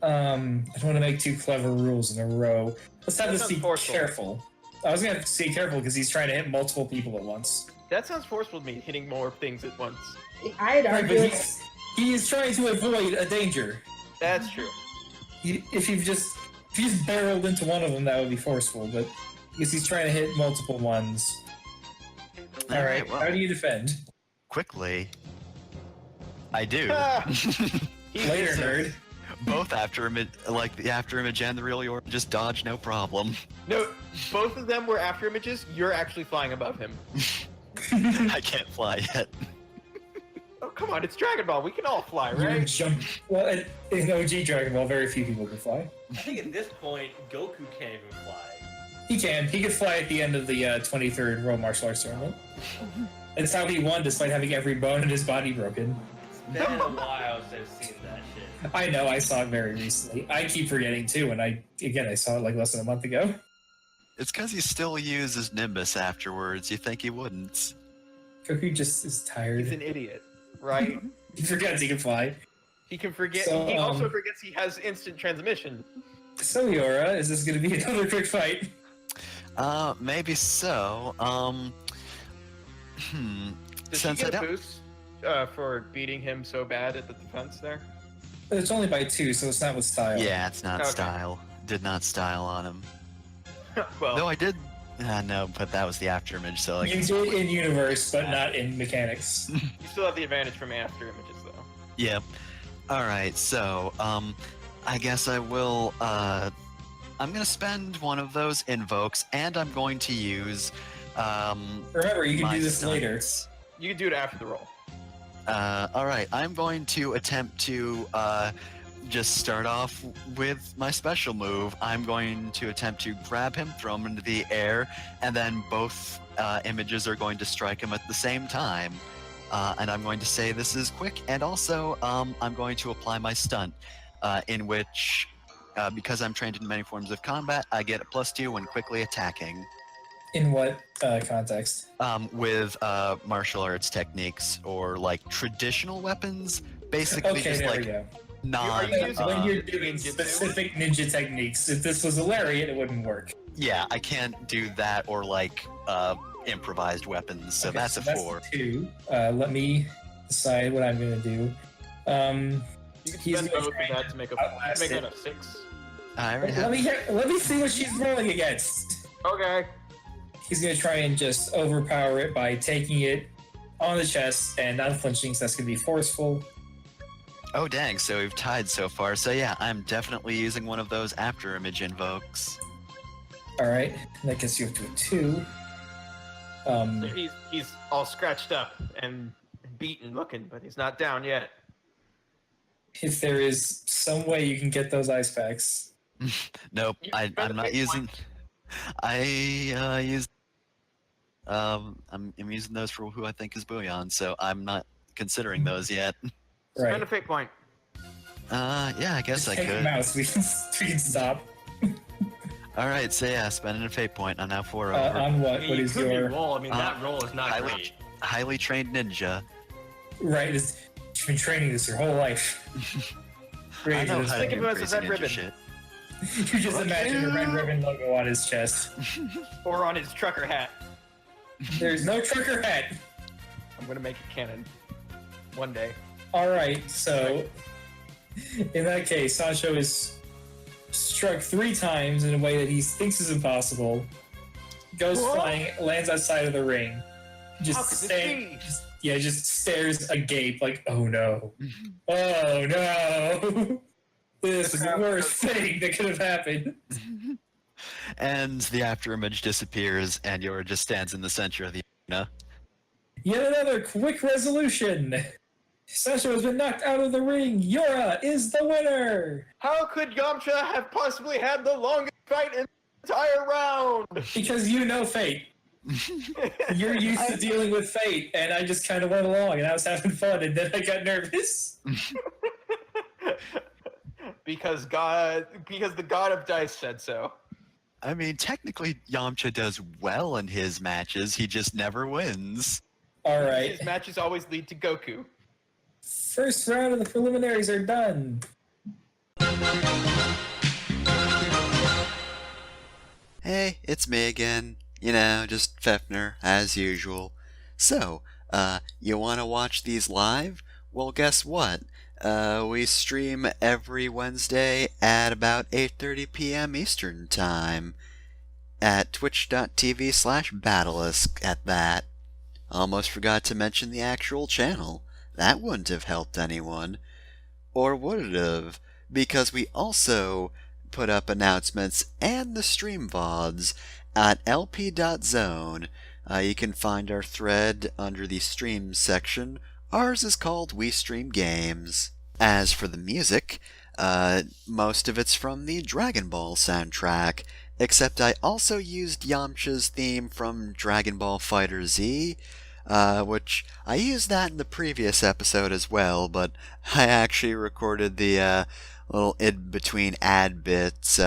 I don't want to make 2 clever rules in a row. Let's have That this sounds be forceful. careful. I was gonna say careful because he's trying to hit multiple people at once. That sounds forceful to me, hitting more things at once. I'd Right, argue but it's he is trying to avoid a danger. That's true. If you just barreled into one of them, that would be forceful. But because he's trying to hit multiple ones. All right, well, how do you defend? quickly. I do. Ah! Later, nerd. Both after image, like the after image and the real Yor, just dodge, no problem. No, both of them were after images. You're actually flying above him. I can't fly yet. Oh, come on, it's Dragon Ball. We can all fly, You right? jump. Well, in OG Dragon Ball, very few people can fly. I think at this point, Goku can't even fly. He can. He could fly at the end of the 23rd World Martial Arts Tournament. That's how he won, despite having every bone in his body broken. It's been a while since I've seen that shit. I know. I saw it very recently. I keep forgetting too, and I saw it like less than a month ago. It's because he still uses Nimbus afterwards. You think he wouldn't? Goku just is tired. He's an idiot, right? He forgets he can fly. He can forget. So, he also forgets he has instant transmission. So Yora, is this going to be another quick fight? Maybe so. Does Since he I get a don't. boost for beating him so bad at the defense there? It's only by 2, so it's not with style. Yeah, it's not Okay. style. Did not style on him. Well, Though I did. No, but that was the after image, so like. You did in universe, but not in mechanics. you still have the advantage from after images, though. Yep. Alright, so, I guess I will, I'm gonna spend one of those invokes, and I'm going to use, Remember, you can my do this later. stunts. You can do it after the roll. Alright, I'm going to attempt to, just start off with my special move. I'm going to attempt to grab him, throw him into the air, and then both images are going to strike him at the same time. And I'm going to say this is quick, and also I'm going to apply my stunt, in which, because I'm trained in many forms of combat, I get a +2 when quickly attacking. In what context? With martial arts techniques or like traditional weapons, basically Okay, just there we like go. non. When you're Ninjutsu? doing specific ninja techniques, if this was a lariat, it wouldn't work. Yeah, I can't do that or like improvised weapons, so Okay, that's a 4. 2. Let me decide what I'm going to do. You can He's spend gonna both try of that to make outlast that it. a 6. I already have. Let me see what she's rolling against. Okay. He's going to try and just overpower it by taking it on the chest and not flinching, so that's going to be forceful. Oh dang, so we've tied so far. So yeah, I'm definitely using one of those after image invokes. All right, that gets you up to a 2. He's all scratched up and beaten looking, but he's not down yet. If there is some way you can get those ice packs. Nope, I'm not using. I use. I'm using those for who I think is Bouillon, so I'm not considering those yet. Spend a fate point. Yeah, I guess Just I take could. a mouse. We can stop. All right, so yeah, spending a fate point. I'm now 4 over. On what? I What mean, is you could your roll. I mean, that roll is not great. Highly trained ninja. right? You've been training this your whole life. I Great. know Just how Think to of it as a embrace red ninja ribbon. shit. You just imagine the red ribbon logo on his chest. Or on his trucker hat. There's no trucker hat. I'm gonna make it canon. One day. All right, so in that case, Sancho is struck 3 times in a way that he thinks is impossible. Goes What? flying, lands outside of the ring. How Just could this be? just stares agape like, oh no, oh no. This is the worst thing that could have happened. And the afterimage disappears, and Yora just stands in the center of the arena. Yet another quick resolution. Sancho has been knocked out of the ring. Yora is the winner. How could Yamcha have possibly had the longest fight in the entire round? Because you know fate. You're used to dealing with fate, and I just kind of went along, and I was having fun, and then I got nervous. because the god of dice said so. I mean, technically, Yamcha does well in his matches. He just never wins. All right. His matches always lead to Goku. First round of the preliminaries are done. Hey, it's me again. You know, just Fefner, as usual. So, you want to watch these live? Well, guess what? We stream every Wednesday at about 8:30 p.m. Eastern Time at twitch.tv/Batalisk at that. Almost forgot to mention the actual channel. That wouldn't have helped anyone. Or would it have? Because we also put up announcements and the stream VODs at lp.zone. You can find our thread under the streams section. Ours is called We Stream Games. As for the music, most of it's from the Dragon Ball soundtrack, except I also used Yamcha's theme from Dragon Ball Fighter Z, which I used that in the previous episode as well, but I actually recorded the little in-between ad bits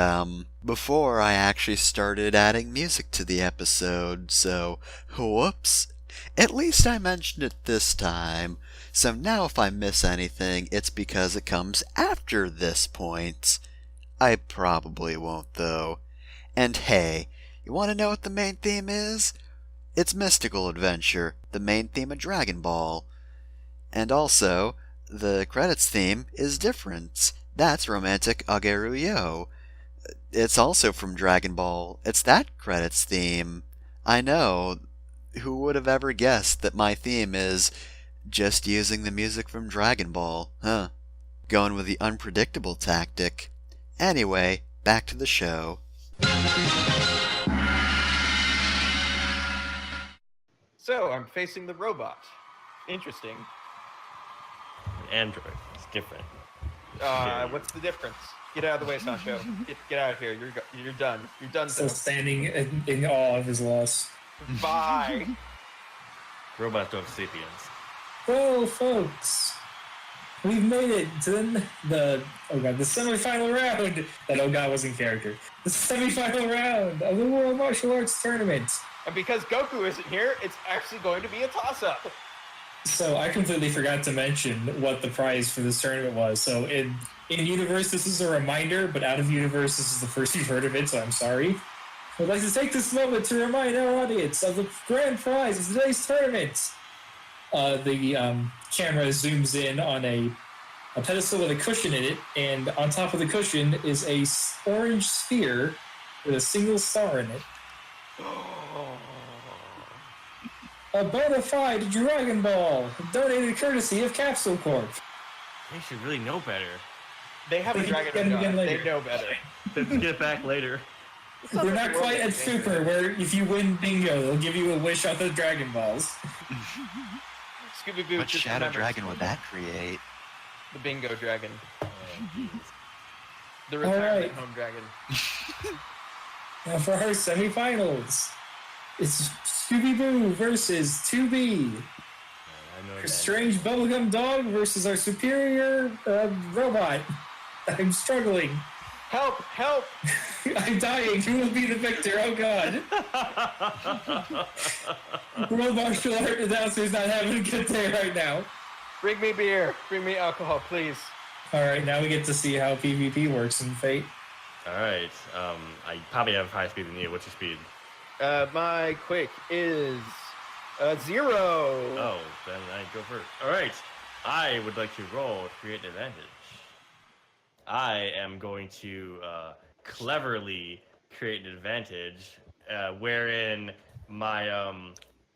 before I actually started adding music to the episode, so whoops. At least I mentioned it this time, so now if I miss anything, it's because it comes after this point. I probably won't, though. And hey, you want to know what the main theme is? It's Mystical Adventure, the main theme of Dragon Ball. And also, the credits theme is different. That's Romantic Ageru-yo. It's also from Dragon Ball. It's that credits theme. I know. Who would have ever guessed that my theme is just using the music from Dragon Ball, huh? Going with the unpredictable tactic. Anyway, back to the show. So, I'm facing the robot. Interesting. Android. It's different. What's the difference? Get out of the way, Sancho. Get out of here. You're done. You're done. Still standing in awe of his loss. Bye. Robots don't have sapiens. Well, folks, we've made it to the semifinal round. That oh god was in character. The semifinal round of the World Martial Arts Tournament. And because Goku isn't here, it's actually going to be a toss-up. So I completely forgot to mention what the prize for this tournament was. So in universe, this is a reminder, but out of universe, this is the first you've heard of it. So I'm sorry. I'd like to take this moment to remind our audience of the grand prize of today's tournament. The camera zooms in on a pedestal with a cushion in it, and on top of the cushion is a orange sphere with a single star in it. A bona fide Dragon Ball, donated courtesy of Capsule Corp. They should really know better. They have a They can dragon get him again god. later. They know better. Let's get back later. We're not quite at Super, where if you win bingo, they'll give you a wish on the Dragon Balls. Scooby-Doo. What just shadow remember, dragon would that create? The bingo dragon. The All retirement right. home dragon. Now for our semifinals, it's Scooby-Doo versus 2B. I know Our that. strange bubblegum dog versus our superior robot. I'm struggling. Help! Help! I'm dying. Who will be the victor? Oh god. World Martial Art announcer's not having a good day right now. Bring me beer. Bring me alcohol, please. Alright, now we get to see how PvP works in Fate. Alright, I probably have higher speed than you. What's your speed? My quick is 0. Oh, then I go first. Alright, I would like to roll create an advantage. I am going to cleverly create an advantage wherein my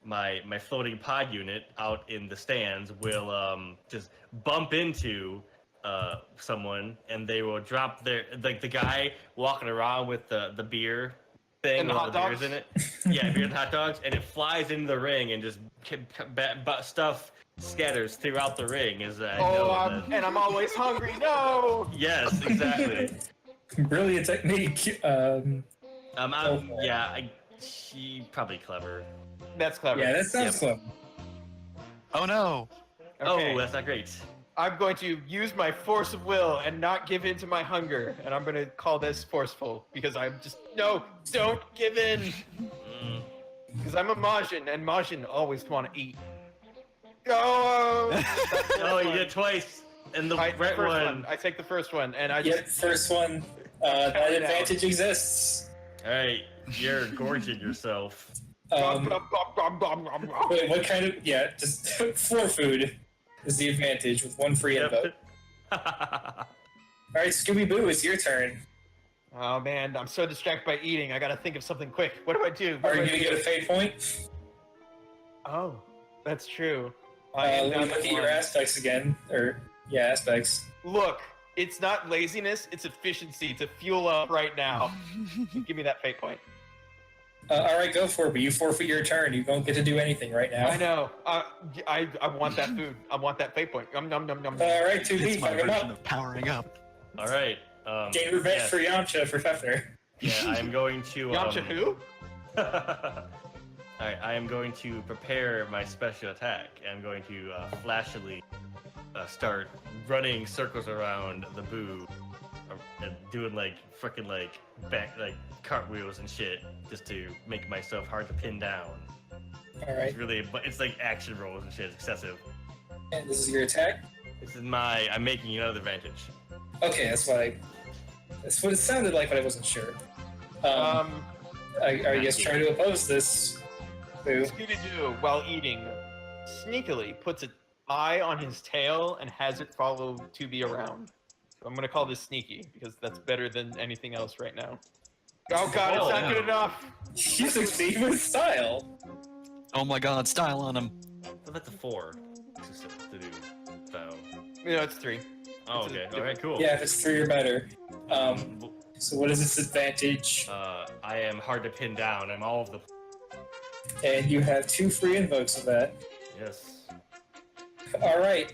my floating pod unit out in the stands will just bump into someone, and they will drop their the guy walking around with the beer thing And the with hot the beers dogs? in it. Yeah, beer and hot dogs, and it flies into the ring and just stuff scatters throughout the ring. As I know that. And I'm always hungry. No. Yes, exactly. Brilliant technique. She probably clever. That's clever. Yeah, that sounds fun. Oh no! Okay. Oh, that's not great. I'm going to use my force of will and not give in to my hunger, and I'm going to call this forceful because I'm just don't give in. Because I'm a Majin, and Majin always want to eat. Oh! Oh, you did it twice. And the red first one. I take the first one, and I Yep, just first one. That Count it advantage exists. Alright, you're gorging yourself. Wait, what kind of... Yeah, just 4 food is the advantage with 1 free invoke. Alright, Scooby-Boo, it's your turn. Oh man, I'm so distracted by eating. I gotta think of something quick. What do I do? What Are do you I going to do? get a fate point? Oh, that's true. Let me look at your aspects again. Aspects. Look, it's not laziness, it's efficiency to fuel up right now. Give me that fate point. Alright, go for it, but you forfeit your turn. You don't get to do anything right now. I know. I want that food. I want that fate point. Yum, yum, yum, yum. Alright, 2B, It's my fuck him version up. of powering up. Alright. Gain revenge yeah, for Yamcha for Fefner. Yeah, I'm going to. Yamcha who? Alright, I am going to prepare my special attack. I'm going to flashily start running circles around the boo, and doing like frickin' like cartwheels and shit, just to make myself hard to pin down. Alright, It's really, but it's like action rolls and shit. It's excessive. and this is your attack? This is my. I'm making another advantage. Okay, that's what it sounded like, but I wasn't sure. Are you guys trying to oppose this? Boo. Scooby-Doo, while eating, sneakily puts an eye on his tail and has it follow 2B around. So I'm gonna call this sneaky, because that's better than anything else right now. Oh god, it's not good enough! You succeed with style. Oh my god, style on him. So that's a 4 to do. So. No, it's 3. Oh, It's a okay. All right, cool. Yeah, if it's 3 or better. So what is its advantage? I am hard to pin down. I'm all of the. And you have 2 free invokes of that. Yes. Alright,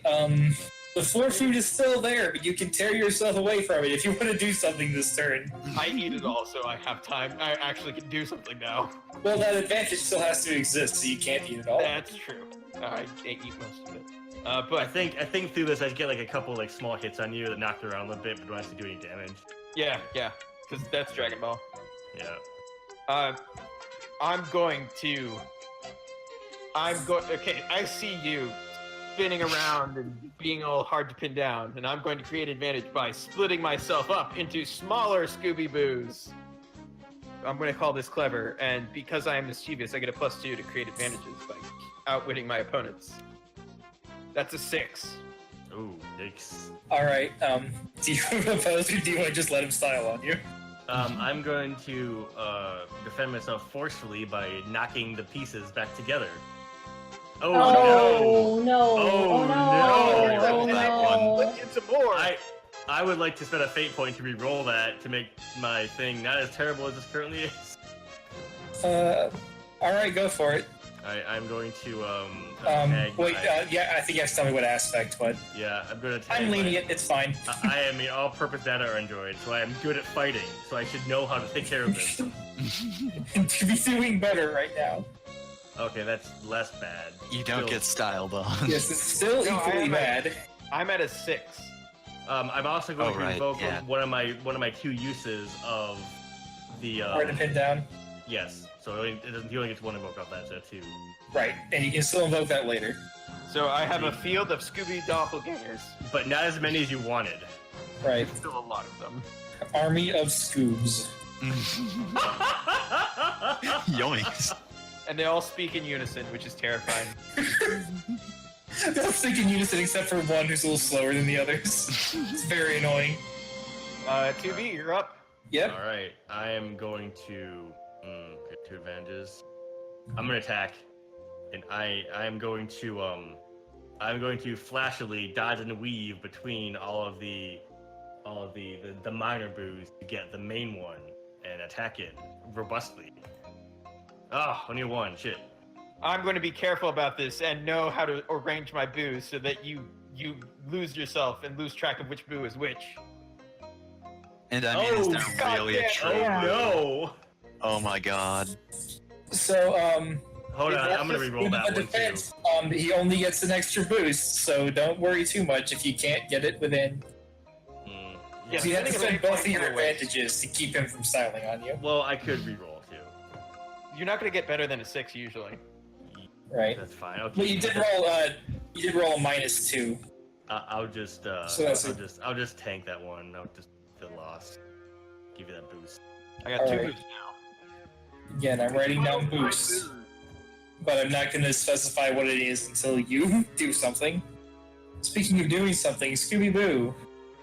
the floor food is still there, but you can tear yourself away from it if you want to do something this turn. I eat it all, so I have time. I actually can do something now. Well, that advantage still has to exist, so you can't eat it all. That's true. I eat most of it. I But think through this I get like a couple like small hits on you that knock you around a little bit, but don't actually do any damage. yeah, because that's Dragon Ball. Yeah. Okay, I see you spinning around and being all hard to pin down, and I'm going to create advantage by splitting myself up into smaller Scooby-Boos. I'm going to call this clever, and because I am mischievous, I get a +2 to create advantages by outwitting my opponents. That's a 6. Ooh, yikes. Alright, do you oppose or do you want to just let him style on you? I'm going to defend myself forcefully by knocking the pieces back together. Oh, Oh no! Oh, Oh no! no. Oh That no! Let's get some more. I would like to spend a fate point to re-roll that to make my thing not as terrible as this currently is. Alright, go for it. I'm going to Wait, tag yeah, I think you have to tell me what aspect, but yeah, I'm going to tag I'm lenient, it's fine. I am an all-purpose data android, so I am good at fighting, so I should know how to take care of them. To be doing better right now. Okay, that's less bad. You don't Still- get styled on. Yes, it's still No, I equally am bad. I'm at a 6. I'm also going Oh, to right, invoke yeah. one of my 2 uses of the Hard to pin down. yes. So you only get 1 invoke off that, so 2. Right, and you can still invoke that later. So I have a field of Scooby doppelgangers. But not as many as you wanted. Right. Still a lot of them. Army of Scoobs. Yoinks. And they all speak in unison, which is terrifying. They'll speak in unison except for one who's a little slower than the others. It's very annoying. 2B, you're up. Yep. All right, I am going to get 2 advantages. I'm gonna attack, and I'm going to flashily dodge and weave between all of the minor boos to get the main one and attack it robustly. Oh, only 1. Shit. I'm going to be careful about this and know how to arrange my boos so that you lose yourself and lose track of which boo is which. And I mean, is Oh, that really a true? Oh no! Oh my god. So, Hold on, I'm gonna re-roll that one too. defense, he only gets an extra boost, so don't worry too much if you can't get it within. Yeah, So you have to spending spend a both of fate your point away. advantages to keep him from styling on you. Well, I could re-roll too. You're not going to get better than a 6 usually. Right. That's fine. Okay. But you did roll a -2. I'll just So that's I'll just tank that one. I'll just the loss. Give you that boost. I got 2 Alright. boosts now. Again, I'm writing down boosts, but I'm not going to specify what it is until you do something. Speaking of doing something, Scooby-Boo,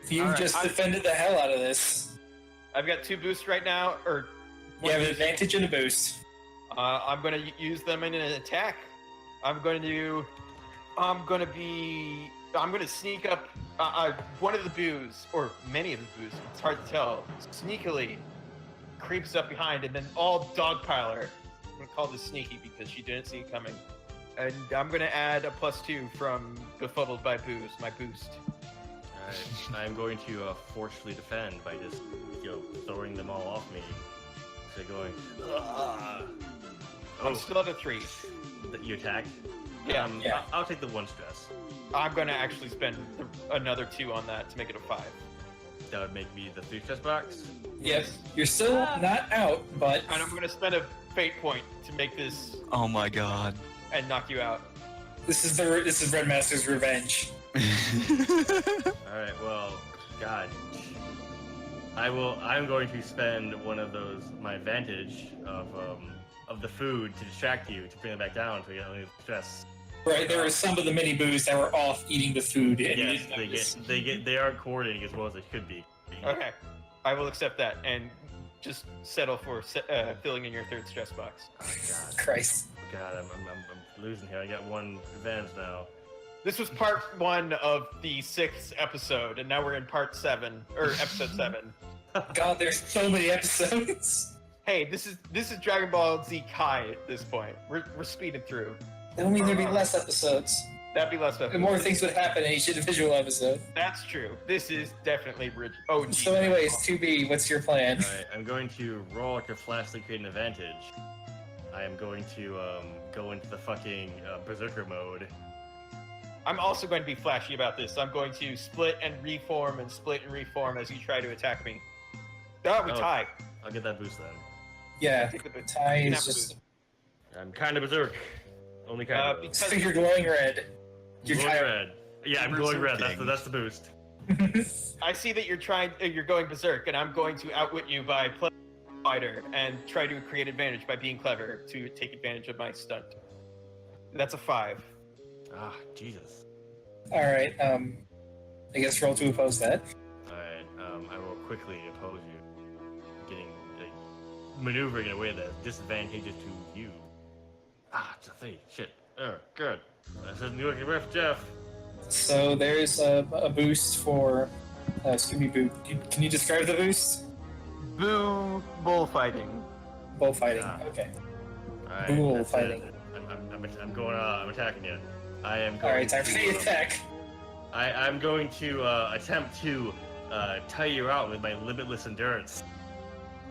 you Alright, just defended the hell out of this. I've got 2 boosts right now, or You have an advantage and a boost. I'm going to use them in an attack. I'm going to sneak up one of the boos, or many of the boos, it's hard to tell, sneakily creeps up behind, and then all dogpiler. I'm going to call this sneaky because she didn't see it coming. And I'm going to add a +2 from Befuddled by Boos, my boost. Alright. I'm going to forcefully defend by just throwing them all off me. So going. I'm still at a 3. You attack. Yeah. Yeah. I'll take the 1 stress. I'm going to actually spend another 2 on that to make it a 5. That would make me the 3 stress box. Yes, you're still not out, but And I'm going to spend a fate point to make this Oh my god. and knock you out. this is Red Master's revenge. Alright, well, God. I'm going to spend one of my advantage of the food to distract you, to bring it back down to get only the stress. Right, there were some of the mini boos that were off eating the food. And you Yes, didn't notice. they aren't coordinating as well as they could be. Okay, I will accept that and just settle for filling in your 3rd stress box. Oh, God. Christ. God, I'm losing here. I got 1 advantage now. This was part 1 of the 6th episode, and now we're in part 7, or episode 7. God, there's so many episodes. Hey, this is Dragon Ball Z Kai at this point. We're speeding through. That would mean there'd be less episodes. That'd be less stuff. And more things would happen in each individual episode. That's true. This is definitely OG. So anyways, 2B, what's your plan? Alright, I'm going to roll like a flashlight, create an advantage. I am going to go into the fucking berserker mode. I'm also going to be flashy about this. I'm going to split and reform as you try to attack me. Oh, we Oh. tie. I'll get that boost then. Yeah, Take the boost. Ty You can is have the just... boost. I'm kind of berserk. Only kind of. because- So you're glowing red. You're Glowing tired. red. Yeah, I'm glowing red. Berserking. That's the boost. I see that you're going berserk, and I'm going to outwit you by playing fighter and try to create advantage by being clever to take advantage of my stunt. That's a 5. Ah, Jesus. Alright, I guess roll to oppose that. Alright, I will quickly oppose you. Getting, maneuvering in a way that's disadvantageous to you. Ah, it's a 3. Shit. Oh, good. This isn't looking rough, Jeff. So there's a boost for Scooby-Boo. Can you describe the boost? Boo bullfighting. Bullfighting. Ah. Okay. Alright, Bull that's fighting. it. I'm going. I'm attacking you. I am going. Alright, time for the attack. I'm going to attempt to tire you out with my limitless endurance,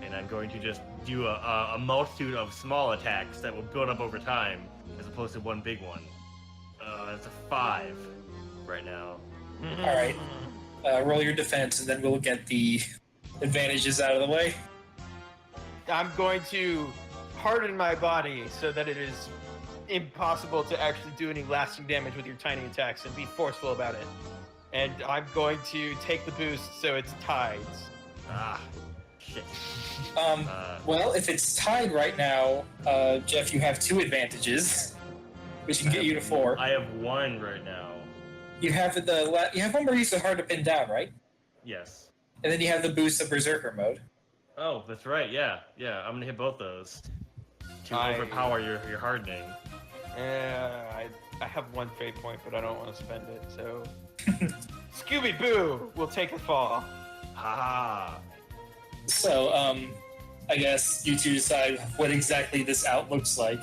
and I'm going to just do a multitude of small attacks that will build up over time, as opposed to one big one. It's a 5 right now. Alright. Roll your defense, and then we'll get the advantages out of the way. I'm going to harden my body so that it is impossible to actually do any lasting damage with your tiny attacks and be forceful about it. And I'm going to take the boost so it's tides. Ah, shit. Well, if it's tied right now, Jeff, you have 2 advantages, which can get you to 4. I have 1 right now. You have you have one where you're so hard to pin down, right? Yes. And then you have the boost of Berserker mode. Oh, that's right. Yeah. I'm gonna hit both those to I- overpower your hardening. I have 1 fate point, but I don't want to spend it, so... Scooby-Boo will take the fall. Ha! So, I guess you two decide what exactly this out looks like.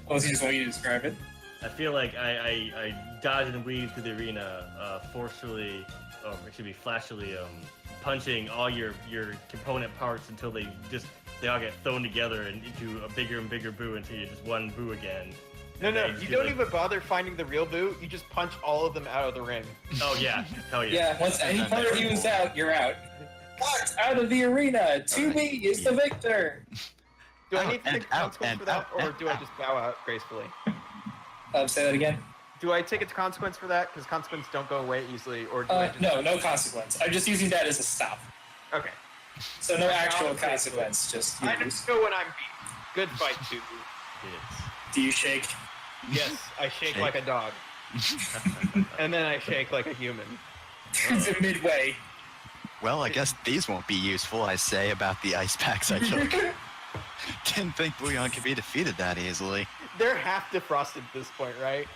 Unless you just want you to describe it. I feel like I dodge and weave through the arena, forcefully, or excuse me, flashily, punching all your component parts until they all get thrown together and into a bigger and bigger boo until you're just one boo again. No, And then you just don't get, even bother finding the real Boo. You just punch all of them out of the ring. Oh yeah, hell yeah. Yeah, once any part of you is out, you're out. What? Out of the arena! 2B is the victor! Do I Out need to and take a out consequence and for that, out or and do I out. just bow out gracefully? Say that again? Do I take a consequence for that? Because consequences don't go away easily, or do I just... No consequence. I'm just using that as a stop. Okay. So no actual Okay. consequence, just I use. just know when I'm beat. Good fight, too. Do you shake? Yes, I shake like a dog. And then I shake like a human. Is it midway? Well, I guess these won't be useful, I say, about the ice packs I took. Didn't think Bouillon could be defeated that easily. They're half defrosted at this point, right?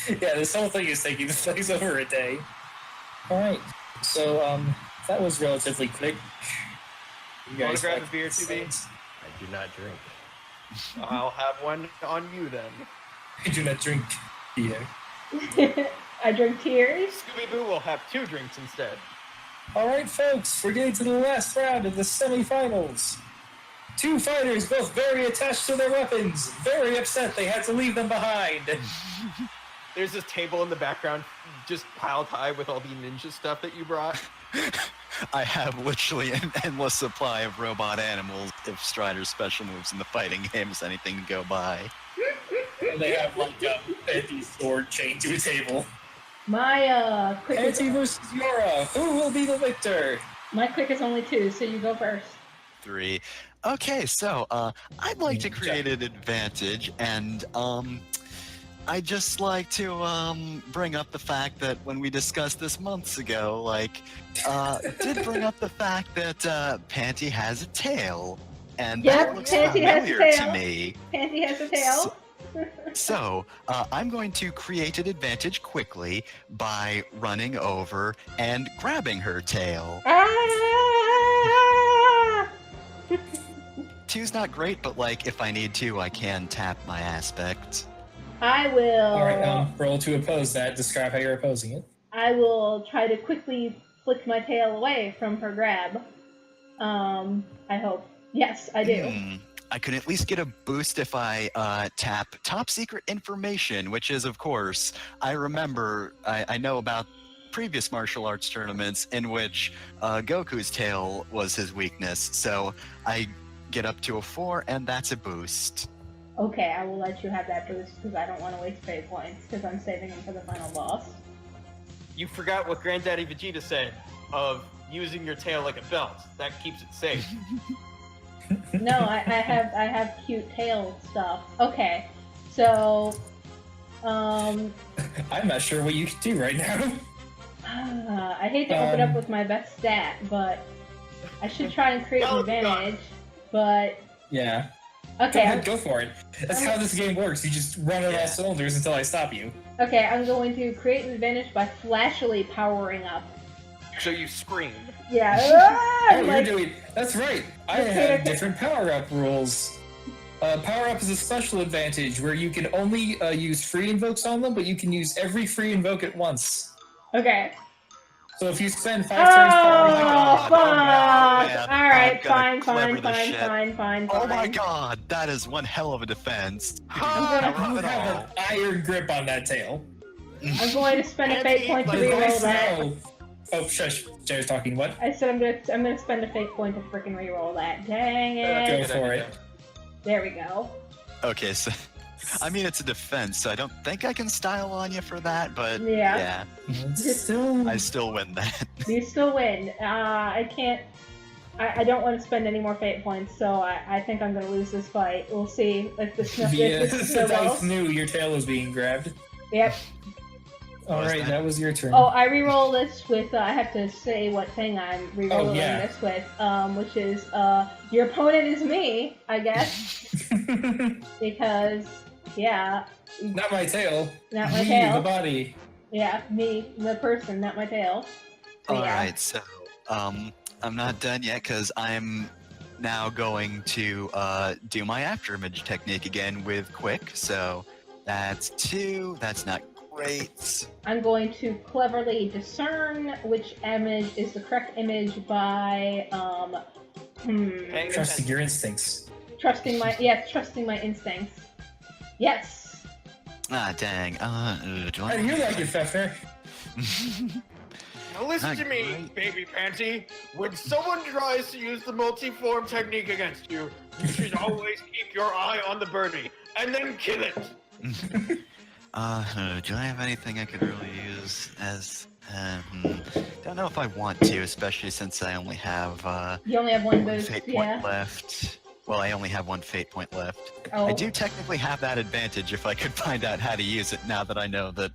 Yeah, this whole thing is taking place over a day. Alright, so, that was relatively quick. You Wanna grab like a beer, 2B? I do not drink. I'll have one on you then. I do not drink beer. I drink tears. Scooby-Boo will have 2 drinks instead. Alright, folks, we're getting to the last round of the semifinals. 2 fighters, both very attached to their weapons, very upset they had to leave them behind. There's this table in the background just piled high with all the ninja stuff that you brought. I have literally an endless supply of robot animals if Strider's special moves in the fighting game is anything to go by. And they have like a anti-sword chained to a table. My quick Anti versus Yora, who will be the victor? my quick is only 2, so you go first. 3. Okay, so I'd like to create an advantage, and I'd just like to bring up the fact that when we discussed this months ago, did bring up the fact that Panty has a tail, and Yep, that looks Panty has a familiar to tail. me. Panty has a tail. So, I'm going to create an advantage quickly by running over and grabbing her tail. Ah! 2's not great, but if I need to, I can tap my aspect. I will. Alright, roll to oppose that. Describe how you're opposing it. I will try to quickly flick my tail away from her grab. I hope. Yes, I do. I could at least get a boost if I tap top secret information, which is, of course, I remember, I know about previous martial arts tournaments in which Goku's tail was his weakness, so I get up to a 4, and that's a boost. Okay, I will let you have that boost because I don't want to waste fate points because I'm saving them for the final boss. You forgot what Granddaddy Vegeta said of using your tail like a belt. That keeps it safe. No, I have cute tail stuff. Okay, so I'm not sure what you can do right now. I hate to open up with my best stat, but I should try and create an advantage. But Yeah. okay, Go ahead, go for it. That's how this game works. You just run on all cylinders until I stop you. okay, I'm going to create an advantage by flashily powering up. So you scream. Yeah. Oh, you're like, doing. That's right. I Let's have see. different power-up rules. Power-up is a special advantage where you can only use free invokes on them, but you can use every free invoke at once. okay. So if you spend 5 turns powering Oh, up, fuck! man. Alright, I'm gonna fine, clever the shit. fine. Oh my god, that is one hell of a defense. You do not gonna- power you up at have all. an iron grip on that tail. I'm going to spend a fate point to reroll that. Oh, shush. Jay's talking. What? I said I'm gonna spend a fate point to freaking reroll that. Dang it! Go for it. There we go. Okay, so I mean it's a defense, so I don't think I can style on you for that, but Yeah. Still. I still win that. You still win. I can't. I don't want to spend any more fate points, so I think I'm gonna lose this fight. We'll see if this The dice goes. knew your tail was being grabbed. Yep. Alright, that was your turn. Oh, I reroll this with. I have to say what thing I'm rerolling yeah. this with, which is your opponent is me, I guess, because yeah, Not my tail. not my Me, tail. the body. Yeah, me, the person, not my tail. But yeah. Alright, so I'm not done yet because I'm now going to do my after image technique again with quick. So that's 2. That's not great. I'm going to cleverly discern which image is the correct image by Paying Trusting attention. your instincts. trusting my instincts. Yes. Ah, dang. Do How do you like it, Fefner? Now listen Not to me, great. baby panty. When someone tries to use the multi-form technique against you, you should always keep your eye on the birdie and then kill it. Do I have anything I could really use as... Don't know if I want to, especially since I only have You only have one one boost. fate Yeah. point left. Well, I only have one fate point left. Oh. I do technically have that advantage if I could find out how to use it now that I know that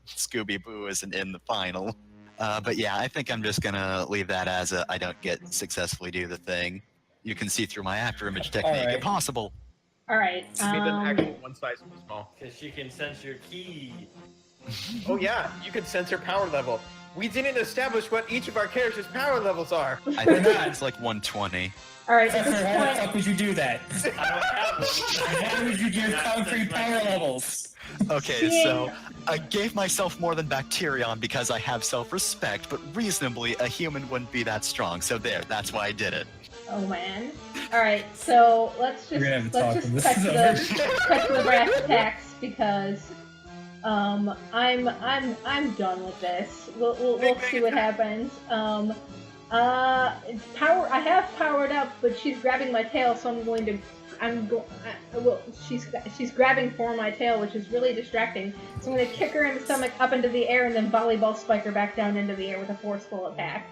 Scooby-Boo isn't in the final. But yeah, I think I'm just gonna leave that as a I don't get successfully do the thing. You can see through my after image technique. Alright. Impossible. All right. Maybe the actual one size too small. Because she can sense your key. Oh yeah, you can sense her power level. We didn't establish what each of our characters' power levels are. I think it's like 120. All right. At Fefner, this how the point, fuck would you do that? I don't have one. How would you give concrete power levels? Okay, Seeing- so I gave myself more than Bacterion because I have self-respect, but reasonably a human wouldn't be that strong. So there, that's why I did it. oh man. All right. So let's We're gonna have a talk just when this cut is to cut to the brass tacks because I'm done with this. We'll see what happens. Power. I have powered up, but she's grabbing my tail, so she's grabbing for my tail, which is really distracting. So I'm gonna kick her in the stomach up into the air and then volleyball spike her back down into the air with a forceful attack.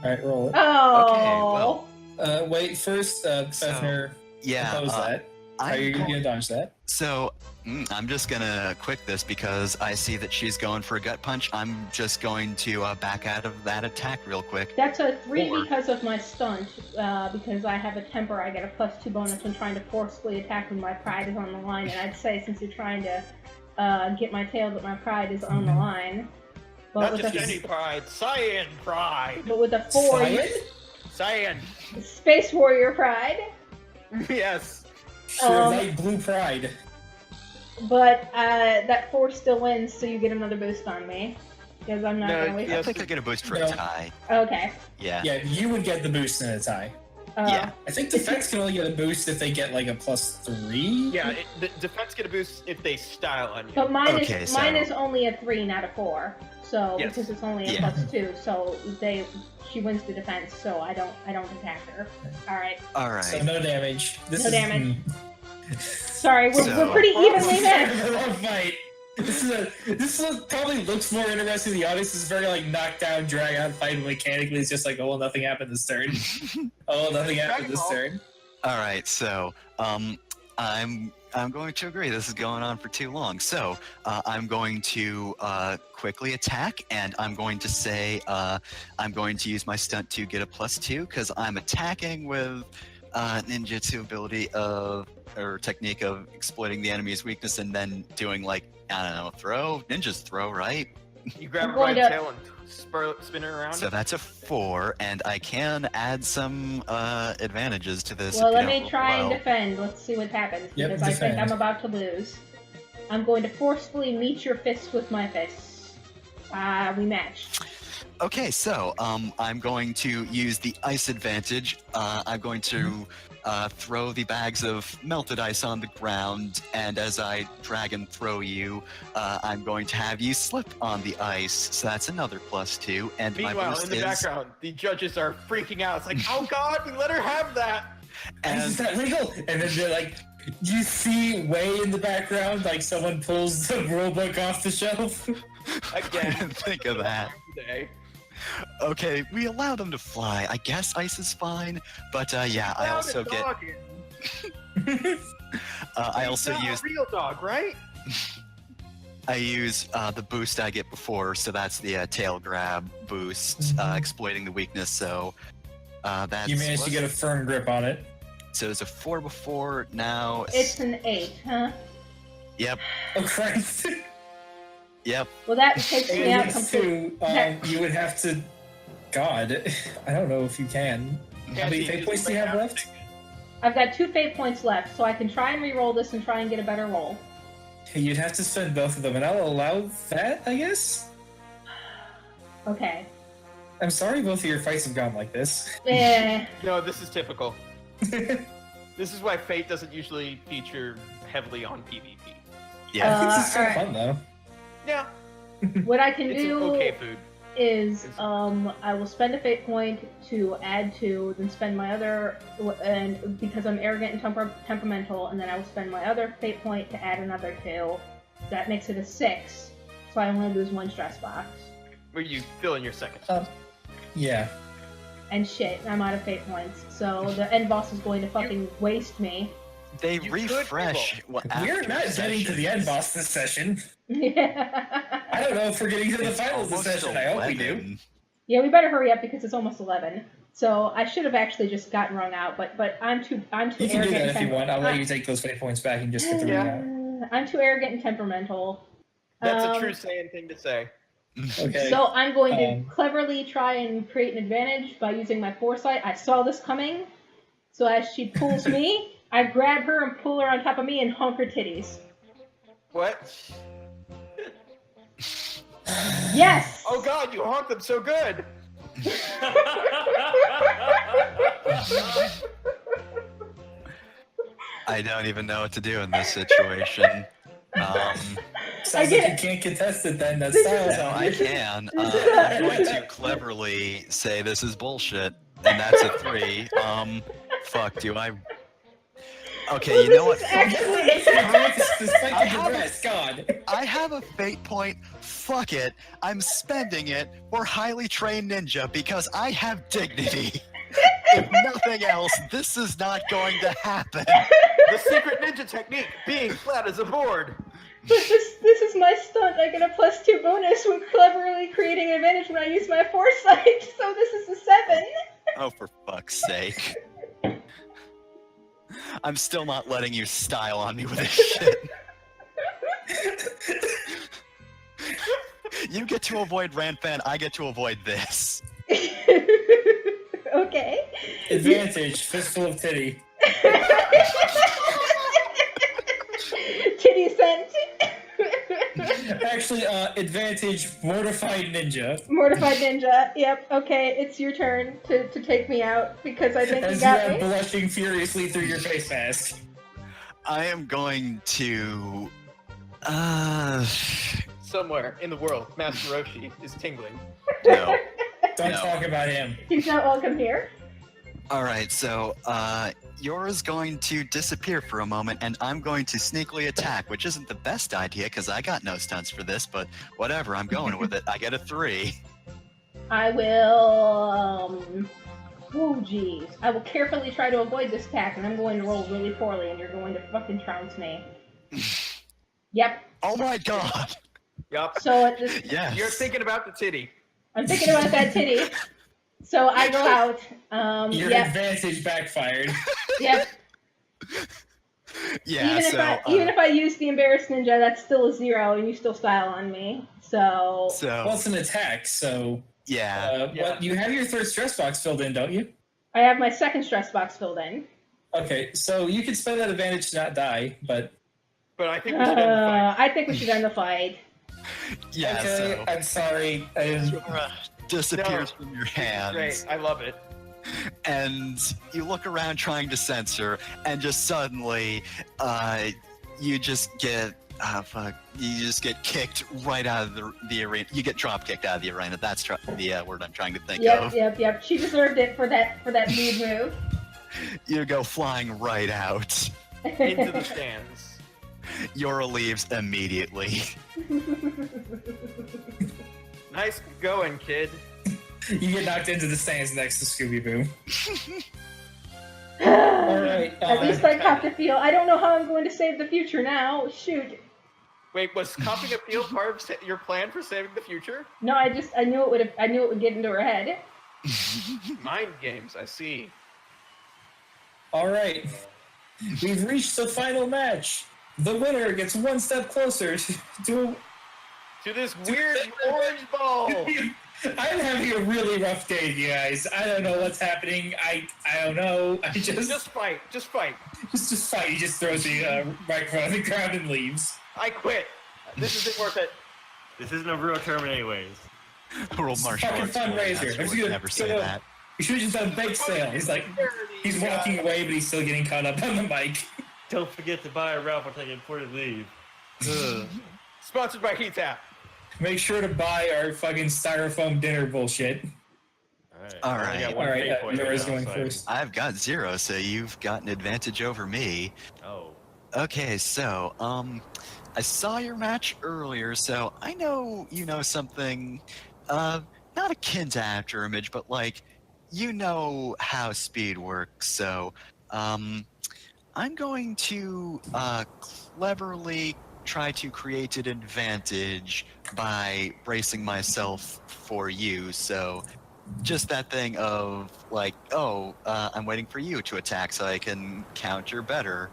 Alright, roll it. Oh. well. Wait, first, Fefner, Yeah, oppose that. Are you gonna dodge that? So I'm just gonna quick this because I see that she's going for a gut punch. I'm just going to back out of that attack real quick. That's a 3 Or- because of my stunt. Because I have a temper, I get a +2 bonus when trying to forcefully attack when my pride is on the line. And I'd say since you're trying to get my tail, but my pride is on the line. But Not with just a, any pride, Cyan pride. but with a 4, Cyan? Cyan. Space Warrior pride. Yes. Sure, light blue pride. But that 4 still wins, so you get another boost on me. Because I'm not No, gonna waste I yes. think I get a boost for No. a tie. Okay. Yeah. Yeah, you would get the boost in a tie. Yeah. I think defense can only get a boost if they get like a +3. Yeah, the defense get a boost if they style on you. But mine Okay, is so- mine is only a 3, not a 4. So Yes. because it's only a Yeah. +2, so she wins the defense. So I don't attack her. All right. All right. So no damage. This No is, damage. Sorry, we're So- pretty evenly matched. It's a long fight. This probably looks more interesting to the audience. It's very like knockdown, drag out fight. And mechanically, it's just like, oh, well, nothing happened this turn. Oh, nothing happened this turn. All right. So I'm going to agree. This is going on for too long. So I'm going to quickly attack, and I'm going to say I'm going to use my stunt to get a +2 because I'm attacking with ninjutsu ability or technique of exploiting the enemy's weakness and then doing like I don't know, ninjas throw, right? You grab I'm her by going the to- tail and spin her around. So that's a 4, and I can add some advantages to this. Well, if let you me don't try and roll well. defend. Let's see what happens, Yep, because I think defend. I'm about to lose. I'm going to forcefully meet your fists with my fists. We match. Okay, so I'm going to use the ice advantage. I'm going to throw the bags of melted ice on the ground, and as I drag and throw you, I'm going to have you slip on the ice. So that's another +2. And my Meanwhile, boost in the is, background, the judges are freaking out. It's like, oh god, we let her have that. Is and that legal? And then they're like, you see way in the background, like someone pulls the rulebook off the shelf. I Again. didn't think of that. Today. Okay, we allow them to fly. I guess ice is fine, but yeah, I Found a also get. dog in. I He's also not use. a real dog, right? I use the boost I get before, so that's the tail grab boost, exploiting the weakness. So that's. You managed to get a firm grip on it. So it's a 4 before. Now It's an 8, huh? Yep. Oh Christ! Yep. Well, that takes me out And completely. two, you would have to. God, I don't know if you can. How many fate points do you have left? I've got 2 fate points left, so I can try and re-roll this and try and get a better roll. You'd have to spend both of them, and I'll allow that, I guess? Okay. I'm sorry both of your fights have gone like this. No, this is typical. This is why Fate doesn't usually feature heavily on PvP. Yeah. This is still alright. fun, though. Yeah, What I can it's an do okay food. is I will spend a fate point to add 2, then spend my other, and because I'm arrogant and temperamental, and then I will spend my other fate point to add another 2. That makes it a 6, so I only lose 1 stress box. Where you fill in your second. Yeah. And shit, I'm out of fate points, so the end boss is going to fucking waste me. They You could refresh. We're after not getting to the end sessions. boss this session. I Yeah, don't know if we're getting to the It's final of the almost session. I hope we do. 11. we better hurry up because it's almost 11. So I should have actually just gotten rung out, but I'm too You can do arrogant. that and if you want. I'll let you take those fate points back and just get the Yeah. ring out. I'm too arrogant and temperamental. That's Um, a true Saiyan thing to say. Okay. So I'm going to Um, cleverly try and create an advantage by using my foresight. I saw this coming, so as she pulls me, I grab her and pull her on top of me and honk her titties. What? Yes! Oh god, you honked them so good! I don't even know what to do in this situation. Sounds get like you can't contest it then. That's This is- silence. No, I can. I'm going to cleverly say this is bullshit, and that's a 3. Fuck, do I? Okay, Well, you know what? this is actually... Despite I the have a- duress, God. I have a fate point. Fuck it. I'm spending it for highly trained ninja because I have dignity. If nothing else, this is not going to happen. The secret ninja technique, being flat as a board. But this is my stunt. I get a +2 bonus when cleverly creating an advantage when I use my foresight. So this is a 7. Oh, for fuck's sake. I'm still not letting you style on me with this shit. You get to avoid Ranfan, I get to avoid this. Okay. Advantage, fistful of titty. Titty scent. Actually, advantage, mortified ninja. Mortified ninja. Yep. Okay, it's your turn to take me out because I think you As you got are me. blushing furiously through your face mask. I am going to... Somewhere in the world, Master Roshi is tingling. no. Don't No. talk about him. He's not welcome here. Alright, so, Yora's going to disappear for a moment, and I'm going to sneakily attack, which isn't the best idea, because I got no stunts for this, but whatever, I'm going with it. I get a 3. I will. Oh, jeez. I will carefully try to avoid this attack, and I'm going to roll really poorly, and you're going to fucking trounce me. Yep. Oh my god! Yup. So at this, Yes! You're thinking about the titty. I'm thinking about that titty. So I go out. Your Yep. advantage backfired. Yep. Yeah, Even so... if I use the embarrassed ninja, that's still a 0, and you still style on me. So Well, it's an attack, so yeah. What, you have your third stress box filled in, don't you? I have my second stress box filled in. Okay, so you can spend that advantage to not die, but I think we should end the fight. I think we should end the fight. Yeah, okay, so I'm sorry. I didn't... Sora disappears from your hands. Great, I love it. And you look around trying to censor, and just suddenly, you just get you just get kicked right out of the arena. You get drop kicked out of the arena. That's the word I'm trying to think of. Yep. She deserved it for that lead move. You go flying right out. Into the stands. Yora leaves immediately. Nice going, kid. You get knocked into the stands next to Scooby-Boo. Alright. At least I caught the feel. I don't know how I'm going to save the future now. Shoot. Wait, was copping a field part of your plan for saving the future? No, I knew it would get into her head. Mind games, I see. Alright. We've reached the final match. The winner gets one step closer to this weird orange ball. I'm having a really rough day, you guys. I don't know what's happening. I don't know. I Just fight. Just fight. He just throws the microphone on the ground and leaves. I quit. This isn't worth it. This isn't a real tournament anyways. World Martial Fucking Arts. fundraiser. Would never say that. We should have just done bake sale. He's walking away, but he's still getting caught up on the mic. Don't forget to buy a Ralph or take an important leave. Ugh. Sponsored by Heat Tap. Make sure to buy our fucking styrofoam dinner bullshit. Alright. Nora's going first. I've got 0, so you've got an advantage over me. Oh. Okay, so, I saw your match earlier, so I know you know something, not akin to After Image, but like, you know how speed works, so, I'm going to, cleverly try to create an advantage by bracing myself for you, so just that thing of, like, I'm waiting for you to attack so I can counter better.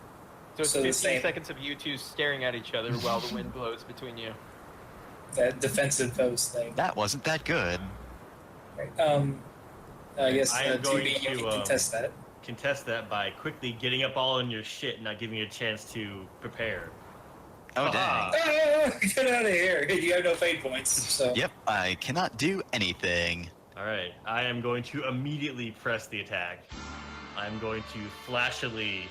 So it's So the 15 same- seconds of you two staring at each other while the wind blows between you. That defensive post thing. That wasn't that good. I guess I am going 2B, you to, can contest that. Contest that by quickly getting up all in your shit and not giving you a chance to prepare. Oh, dang. Ah, get out of here. You have no fate points, so... Yep, I cannot do anything. Alright, I am going to immediately press the attack. I'm going to flashily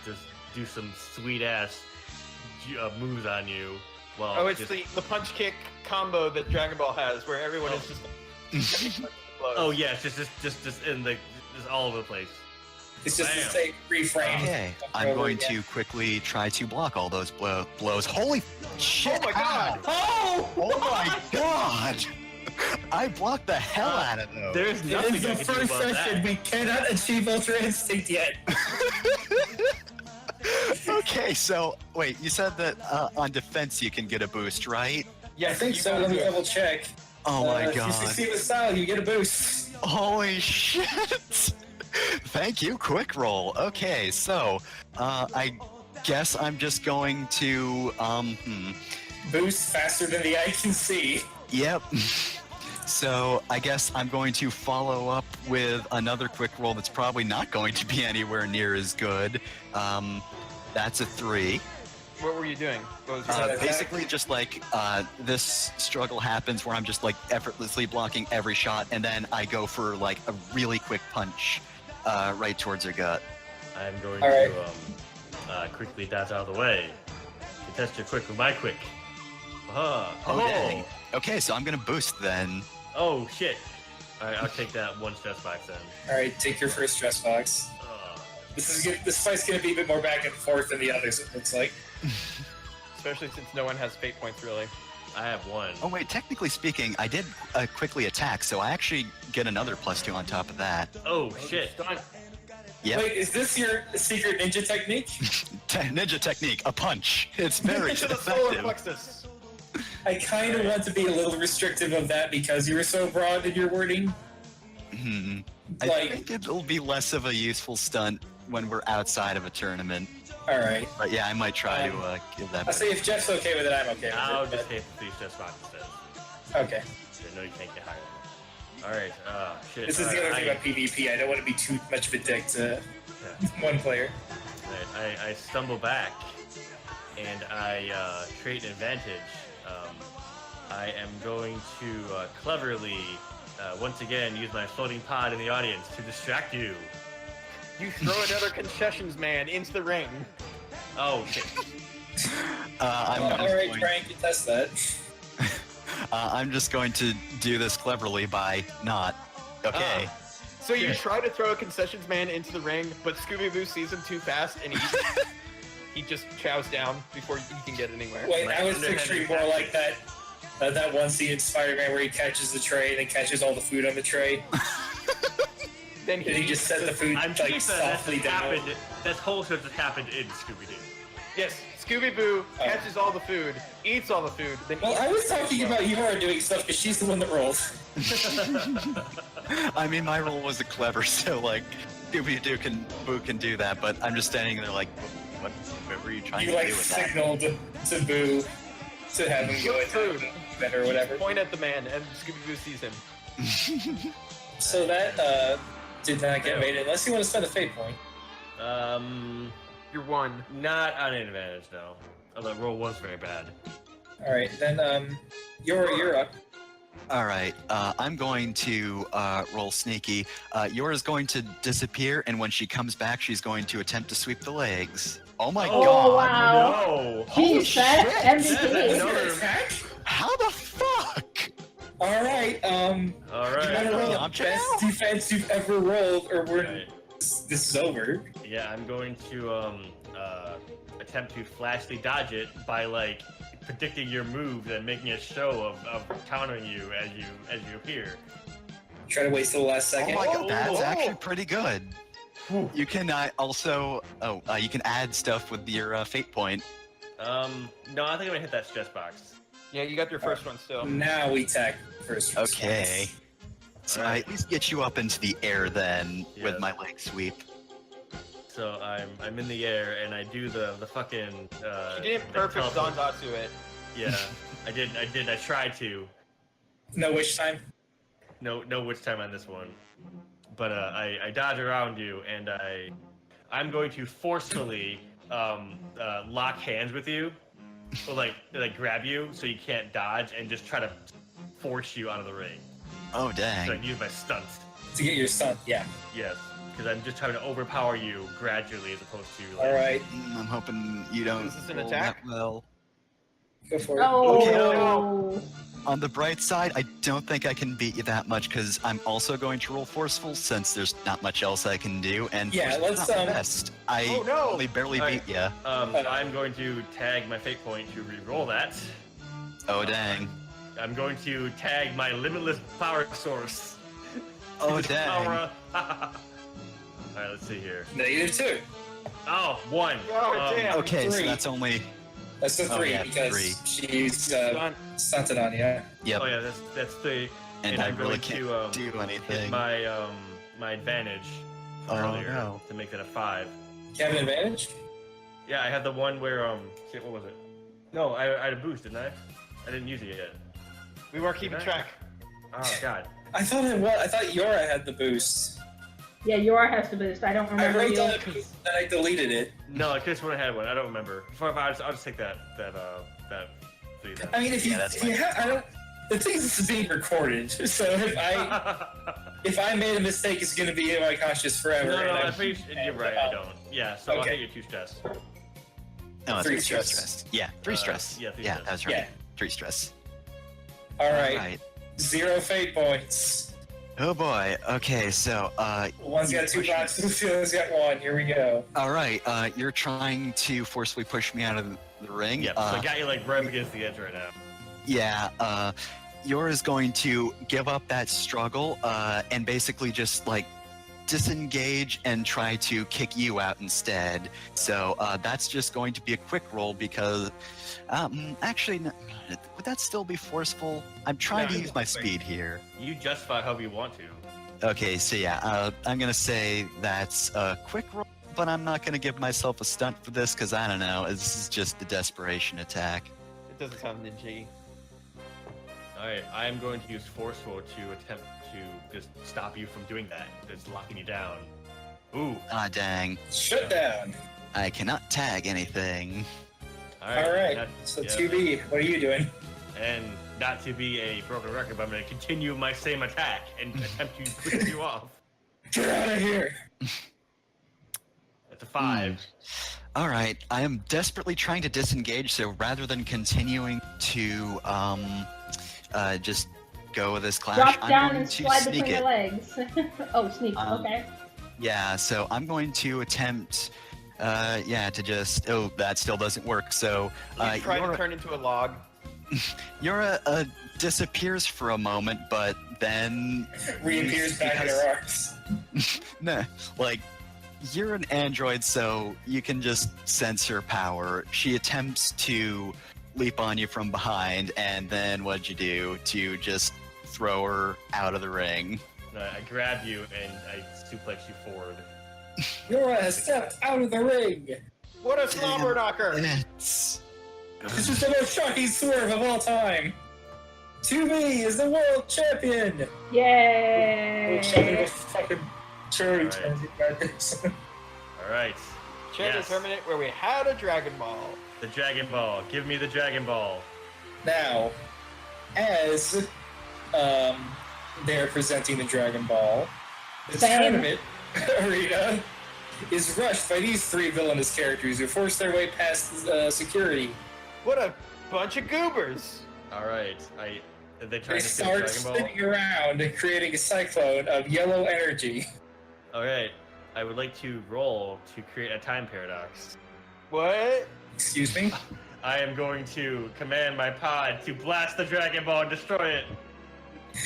just do some sweet ass moves on you. Well, Oh, it's the punch kick combo that Dragon Ball has, where everyone is just. Oh yeah, it's just in the just all over the place. It's just the Bam. same reframe. Okay, I'm going to quickly try to block all those blows. Holy shit! Oh my god! Oh! Oh my god! I blocked the hell out of those. There's It nothing is I the can do first about session. that. We cannot achieve Ultra Instinct yet. Okay, so wait, you said that on defense you can get a boost, right? Yes, I think you so. got Let me it. double check. Oh my If you god! succeed with style, you get a boost. Holy shit! Thank you, quick roll. Okay, so I guess I'm just going to Boost faster than the eye can see. Yep. So I guess I'm going to follow up with another quick roll that's probably not going to be anywhere near as good. That's a 3. What were you doing? What was your that Basically, just like this struggle happens where I'm just like effortlessly blocking every shot, and then I go for like a really quick punch right towards her gut. I'm going All right. to quickly dodge out of the way. Contest your quick with my quick. Oh, dang. Okay, so I'm gonna boost then. Oh shit! Alright, I'll take that one stress box then. All right, take your first stress box. This fight's gonna be a bit more back and forth than the others. It looks like. Especially since no one has fate points, really. I have one. Oh wait, technically speaking, I did quickly attack, so I actually get another +2 on top of that. Oh shit! Yep. Wait, is this your secret ninja technique? Ninja technique, a punch. It's very To the solar effective. plexus. I kind of want to be a little restrictive of that because you were so broad in your wording. I Like, think it'll be less of a useful stunt when we're outside of a tournament. Alright. But yeah, I might try to give that. I'll say if Jeff's okay with it, I'm okay with I'll it. just hit the 3 stress box instead. Okay. I know you can't get higher than that. Alright, shit. This is the other thing about PvP. I don't want to be too much of a dick to one player. Right, I stumble back, and I create an advantage. I am going to cleverly, once again, use my floating pod in the audience to distract you. You throw another concessions man into the ring. Oh, shit. Alright, try and contest that. I'm just going to do this cleverly by not. Okay. So you try to throw a concessions man into the ring, but Scooby-Doo sees him too fast, and he just chows down before he can get anywhere. Wait, Like I was underhanded picturing more like that one scene in Spider-Man where he catches the tray and then catches all the food on the tray. Then And he just set the food I'm like pretty sure that softly just down. happened. That whole shit just happened in Scooby-Doo. Yes, Scooby-Doo catches all the food, eats all the food, then Well, eats I was it as talking well. about Yora doing stuff because she's the one that rolls. I mean, my role was clever, so like, Scooby-Doo can do that, but I'm just standing there like, what were you trying You to like do with that? signaled to Boo to have him go Food. into better or whatever. Point at the man, and Scooby-Doo sees him. So that did not get made unless you want to spend a fate point. You're one. Not on an advantage, no. Although the roll was very bad. All right, then you're up. All right, I'm going to roll sneaky. Yora's going to disappear, and when she comes back, she's going to attempt to sweep the legs. Oh my Oh, god! wow. No! Jeez, that's That's MVP. another- Attack? How the fuck? All right, you Alright. gotta roll the I'm best defense you've ever rolled, or Right. this is over. Yeah, I'm going to attempt to flashly dodge it by like predicting your moves and making a show of countering you as you appear. Try to wait till the last Oh second. my god, that's Oh. actually pretty good. You can also, you can add stuff with your fate point. No, I think I'm gonna hit that stress box. Yeah, you got your first one still. Now we tack first. Okay. response. So Alright. I at least get you up into the air then with Yes. my leg sweep. So I'm in the air and I do the fucking You didn't the perfect teleport. Zandatsu it. Yeah, I did. I tried to. No wish time. No which time on this one. But I dodge around you and I'm going to forcefully lock hands with you, or like grab you so you can't dodge and just try to force you out of the ring. Oh So I dang. can use my stunts. To get your stun, yeah. Yes, because I'm just trying to overpower you gradually as opposed to like. All right, I'm hoping you don't Is this an roll attack? that well. go for it. Oh. Okay, On the bright side, I don't think I can beat you that much because I'm also going to roll forceful since there's not much else I can do. And Yeah, forceful's let's, not the best. I Oh, no! only barely Alright. beat you. I'm going to tag my fate point to re-roll that. Oh dang. I'm going to tag my limitless power source. Oh dang. Power. Alright, let's see here. -2. Oh, 1. Oh, damn. Okay, so Three. that's only. That's the Oh, 3 yeah, because three. she's Stunt. stunted on you. Yep. Oh yeah, that's 3. and I I'm really going can't to do hit anything. my my advantage from Oh, earlier no. to make that a 5. You have an advantage? Yeah, I had the one where shit, what was it? No, I had a boost, didn't I? I didn't use it yet. We weren't keeping track. Oh god. I thought Yora had the boost. Yeah, Yora has to boost. I don't I remember wrote you. down the boost and I deleted it. No, I just would have had one. I don't remember. I'll just take that 3 then. I mean, if you, Yeah, that's if you fine. I don't. The thing is, this is being recorded, so if I made a mistake, it's gonna be in my conscious forever. No, and I'm pretty sure you're right. I don't. Yeah, so I'll Okay. hit your 2 stress. No, it's 3 3 stress. stress. Yeah, 3 stress. yeah, 3 yeah, stress. that's right. Yeah. 3 stress. All right, Alright. 0 fate points. Oh boy. Okay, so One's got 2 boxes, the other's got 1. Here we go. all right. You're trying to forcefully push me out of the ring. Yeah, so I got you like right up against the edge right now. Yeah, Yora's going to give up that struggle and basically just like disengage and try to kick you out instead. So that's just going to be a quick roll because actually, would that still be forceful? I'm trying to No, use my speed here. You justify however you want to. Okay, so yeah, I'm gonna say that's a quick roll, but I'm not going to give myself a stunt for this because I don't know. This is just the desperation attack. It doesn't sound ninja. Alright, I am going to use Forceful to attempt to just stop you from doing that. Just locking you down. Ooh. Ah, dang. Shut down. I cannot tag anything. Alright, so 2B, what are you doing? And not to be a broken record, but I'm going to continue my same attack and attempt to push you off. Get out of here! That's a 5. Alright, I am desperately trying to disengage, so rather than continuing to just go with this clash, Drop I'm down going and to slide sneak between it. your legs. Oh, sneak. Okay. Yeah, so I'm going to attempt, to just. Oh, that still doesn't work. So You try to turn into a log. Yura disappears for a moment, but then Reappears back in her arms. Nah, like you're an android, so you can just sense her power. She attempts to leap on you from behind, and then what'd you do to just throw her out of the ring? I grab you and I suplex you forward. Yura has stepped out of the ring! What a slobber knocker! It's... This is the most shocking swerve of all time! 2B is the world champion! Yay! Fucking true. Alright. Change the tournament where we had a Dragon Ball. The Dragon Ball. Give me the Dragon Ball. Now, as they're presenting the Dragon Ball, the tournament arena is rushed by these 3 villainous characters who force their way past security. What a bunch of goobers! Alright, they try They to steal start Dragon Ball. spinning around and creating a cyclone of yellow energy. Alright, I would like to roll to create a time paradox. What? Excuse me? I am going to command my pod to blast the Dragon Ball and destroy it.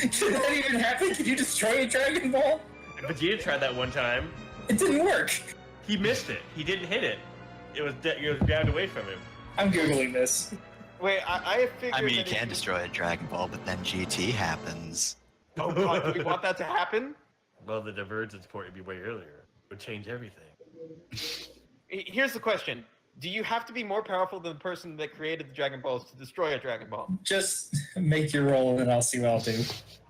Did that even happen? Can you destroy a Dragon Ball? Vegeta tried that one time. It didn't work. He missed it. He didn't hit it. It was grabbed away from him. I'm Googling this. Wait, I figured I mean, you that can destroy a Dragon Ball, but then GT happens. Oh god, do we want that to happen? Well, the divergence port would be way earlier. It would change everything. Here's the question. Do you have to be more powerful than the person that created the Dragon Balls to destroy a Dragon Ball? Just make your roll and I'll see what I'll do.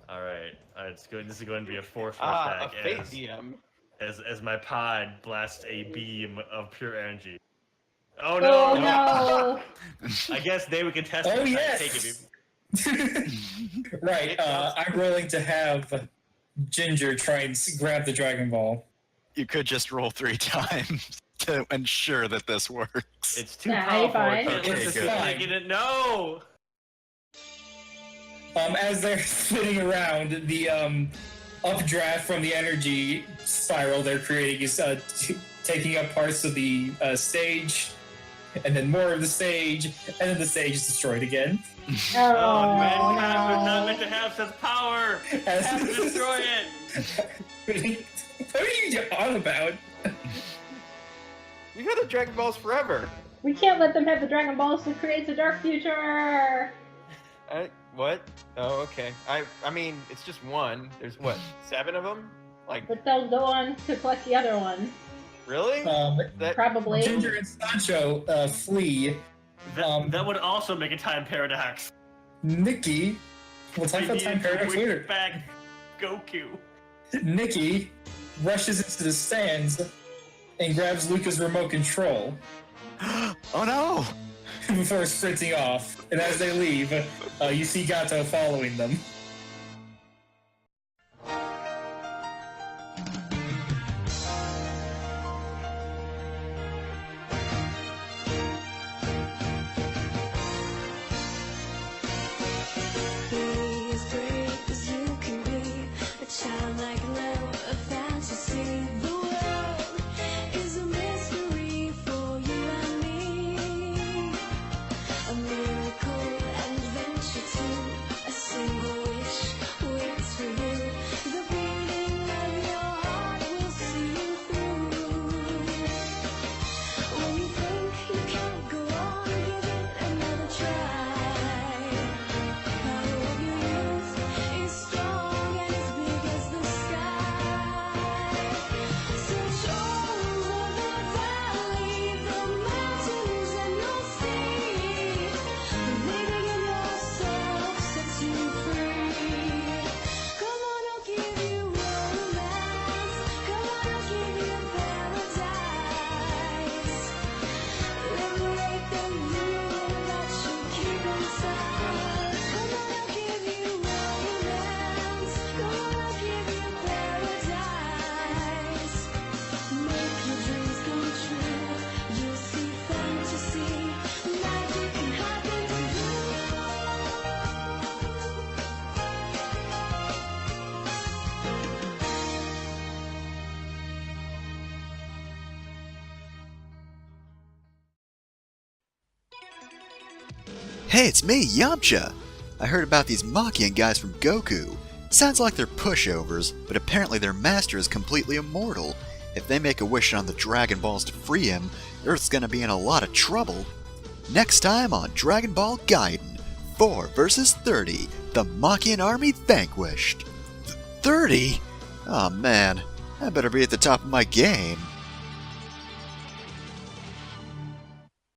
Alright, this is going to be a 4-4 A attack fate DM. as my pod blasts a beam of pure energy. Oh Oh no! no! I guess they would contest Oh it. yes! Take it. Right, I'm rolling to have Ginger try and grab the Dragon Ball. You could just roll 3 times to ensure that this works. It's too Nah, powerful. you're fine. I can't let It's this fine. get it. No! As they're spinning around, the updraft from the energy spiral they're creating is taking up parts of the stage, and then more of the stage, and then the stage is destroyed again. Oh, mankind was not meant to have such power! As- Have to destroy it! What are you on about? We've had the Dragon Balls forever. We can't let them have the Dragon Balls to create a dark future! What? Oh, okay. I mean, it's just one. There's what, 7 of them? Like, But they'll go on to collect the other ones. really? That Probably. Ginger and Sancho flee. That would also make a time paradox. Nikki, we'll talk about time paradox later. Back Goku. Nikki rushes into the stands and grabs Luca's remote control Oh no! before sprinting off. And as they leave, you see Gato following them. Be as brave as you can be, a childlike love, a fantasy. The world is a mystery for you and me. A miracle adventure too, a single Hey, it's me, Yamcha! I heard about these Machian guys from Goku. Sounds like they're pushovers, but apparently their master is completely immortal. If they make a wish on the Dragon Balls to free him, Earth's gonna be in a lot of trouble. Next time on Dragon Ball Gaiden, 4 vs 30, the Machian army vanquished. 30? Oh man, I better be at the top of my game.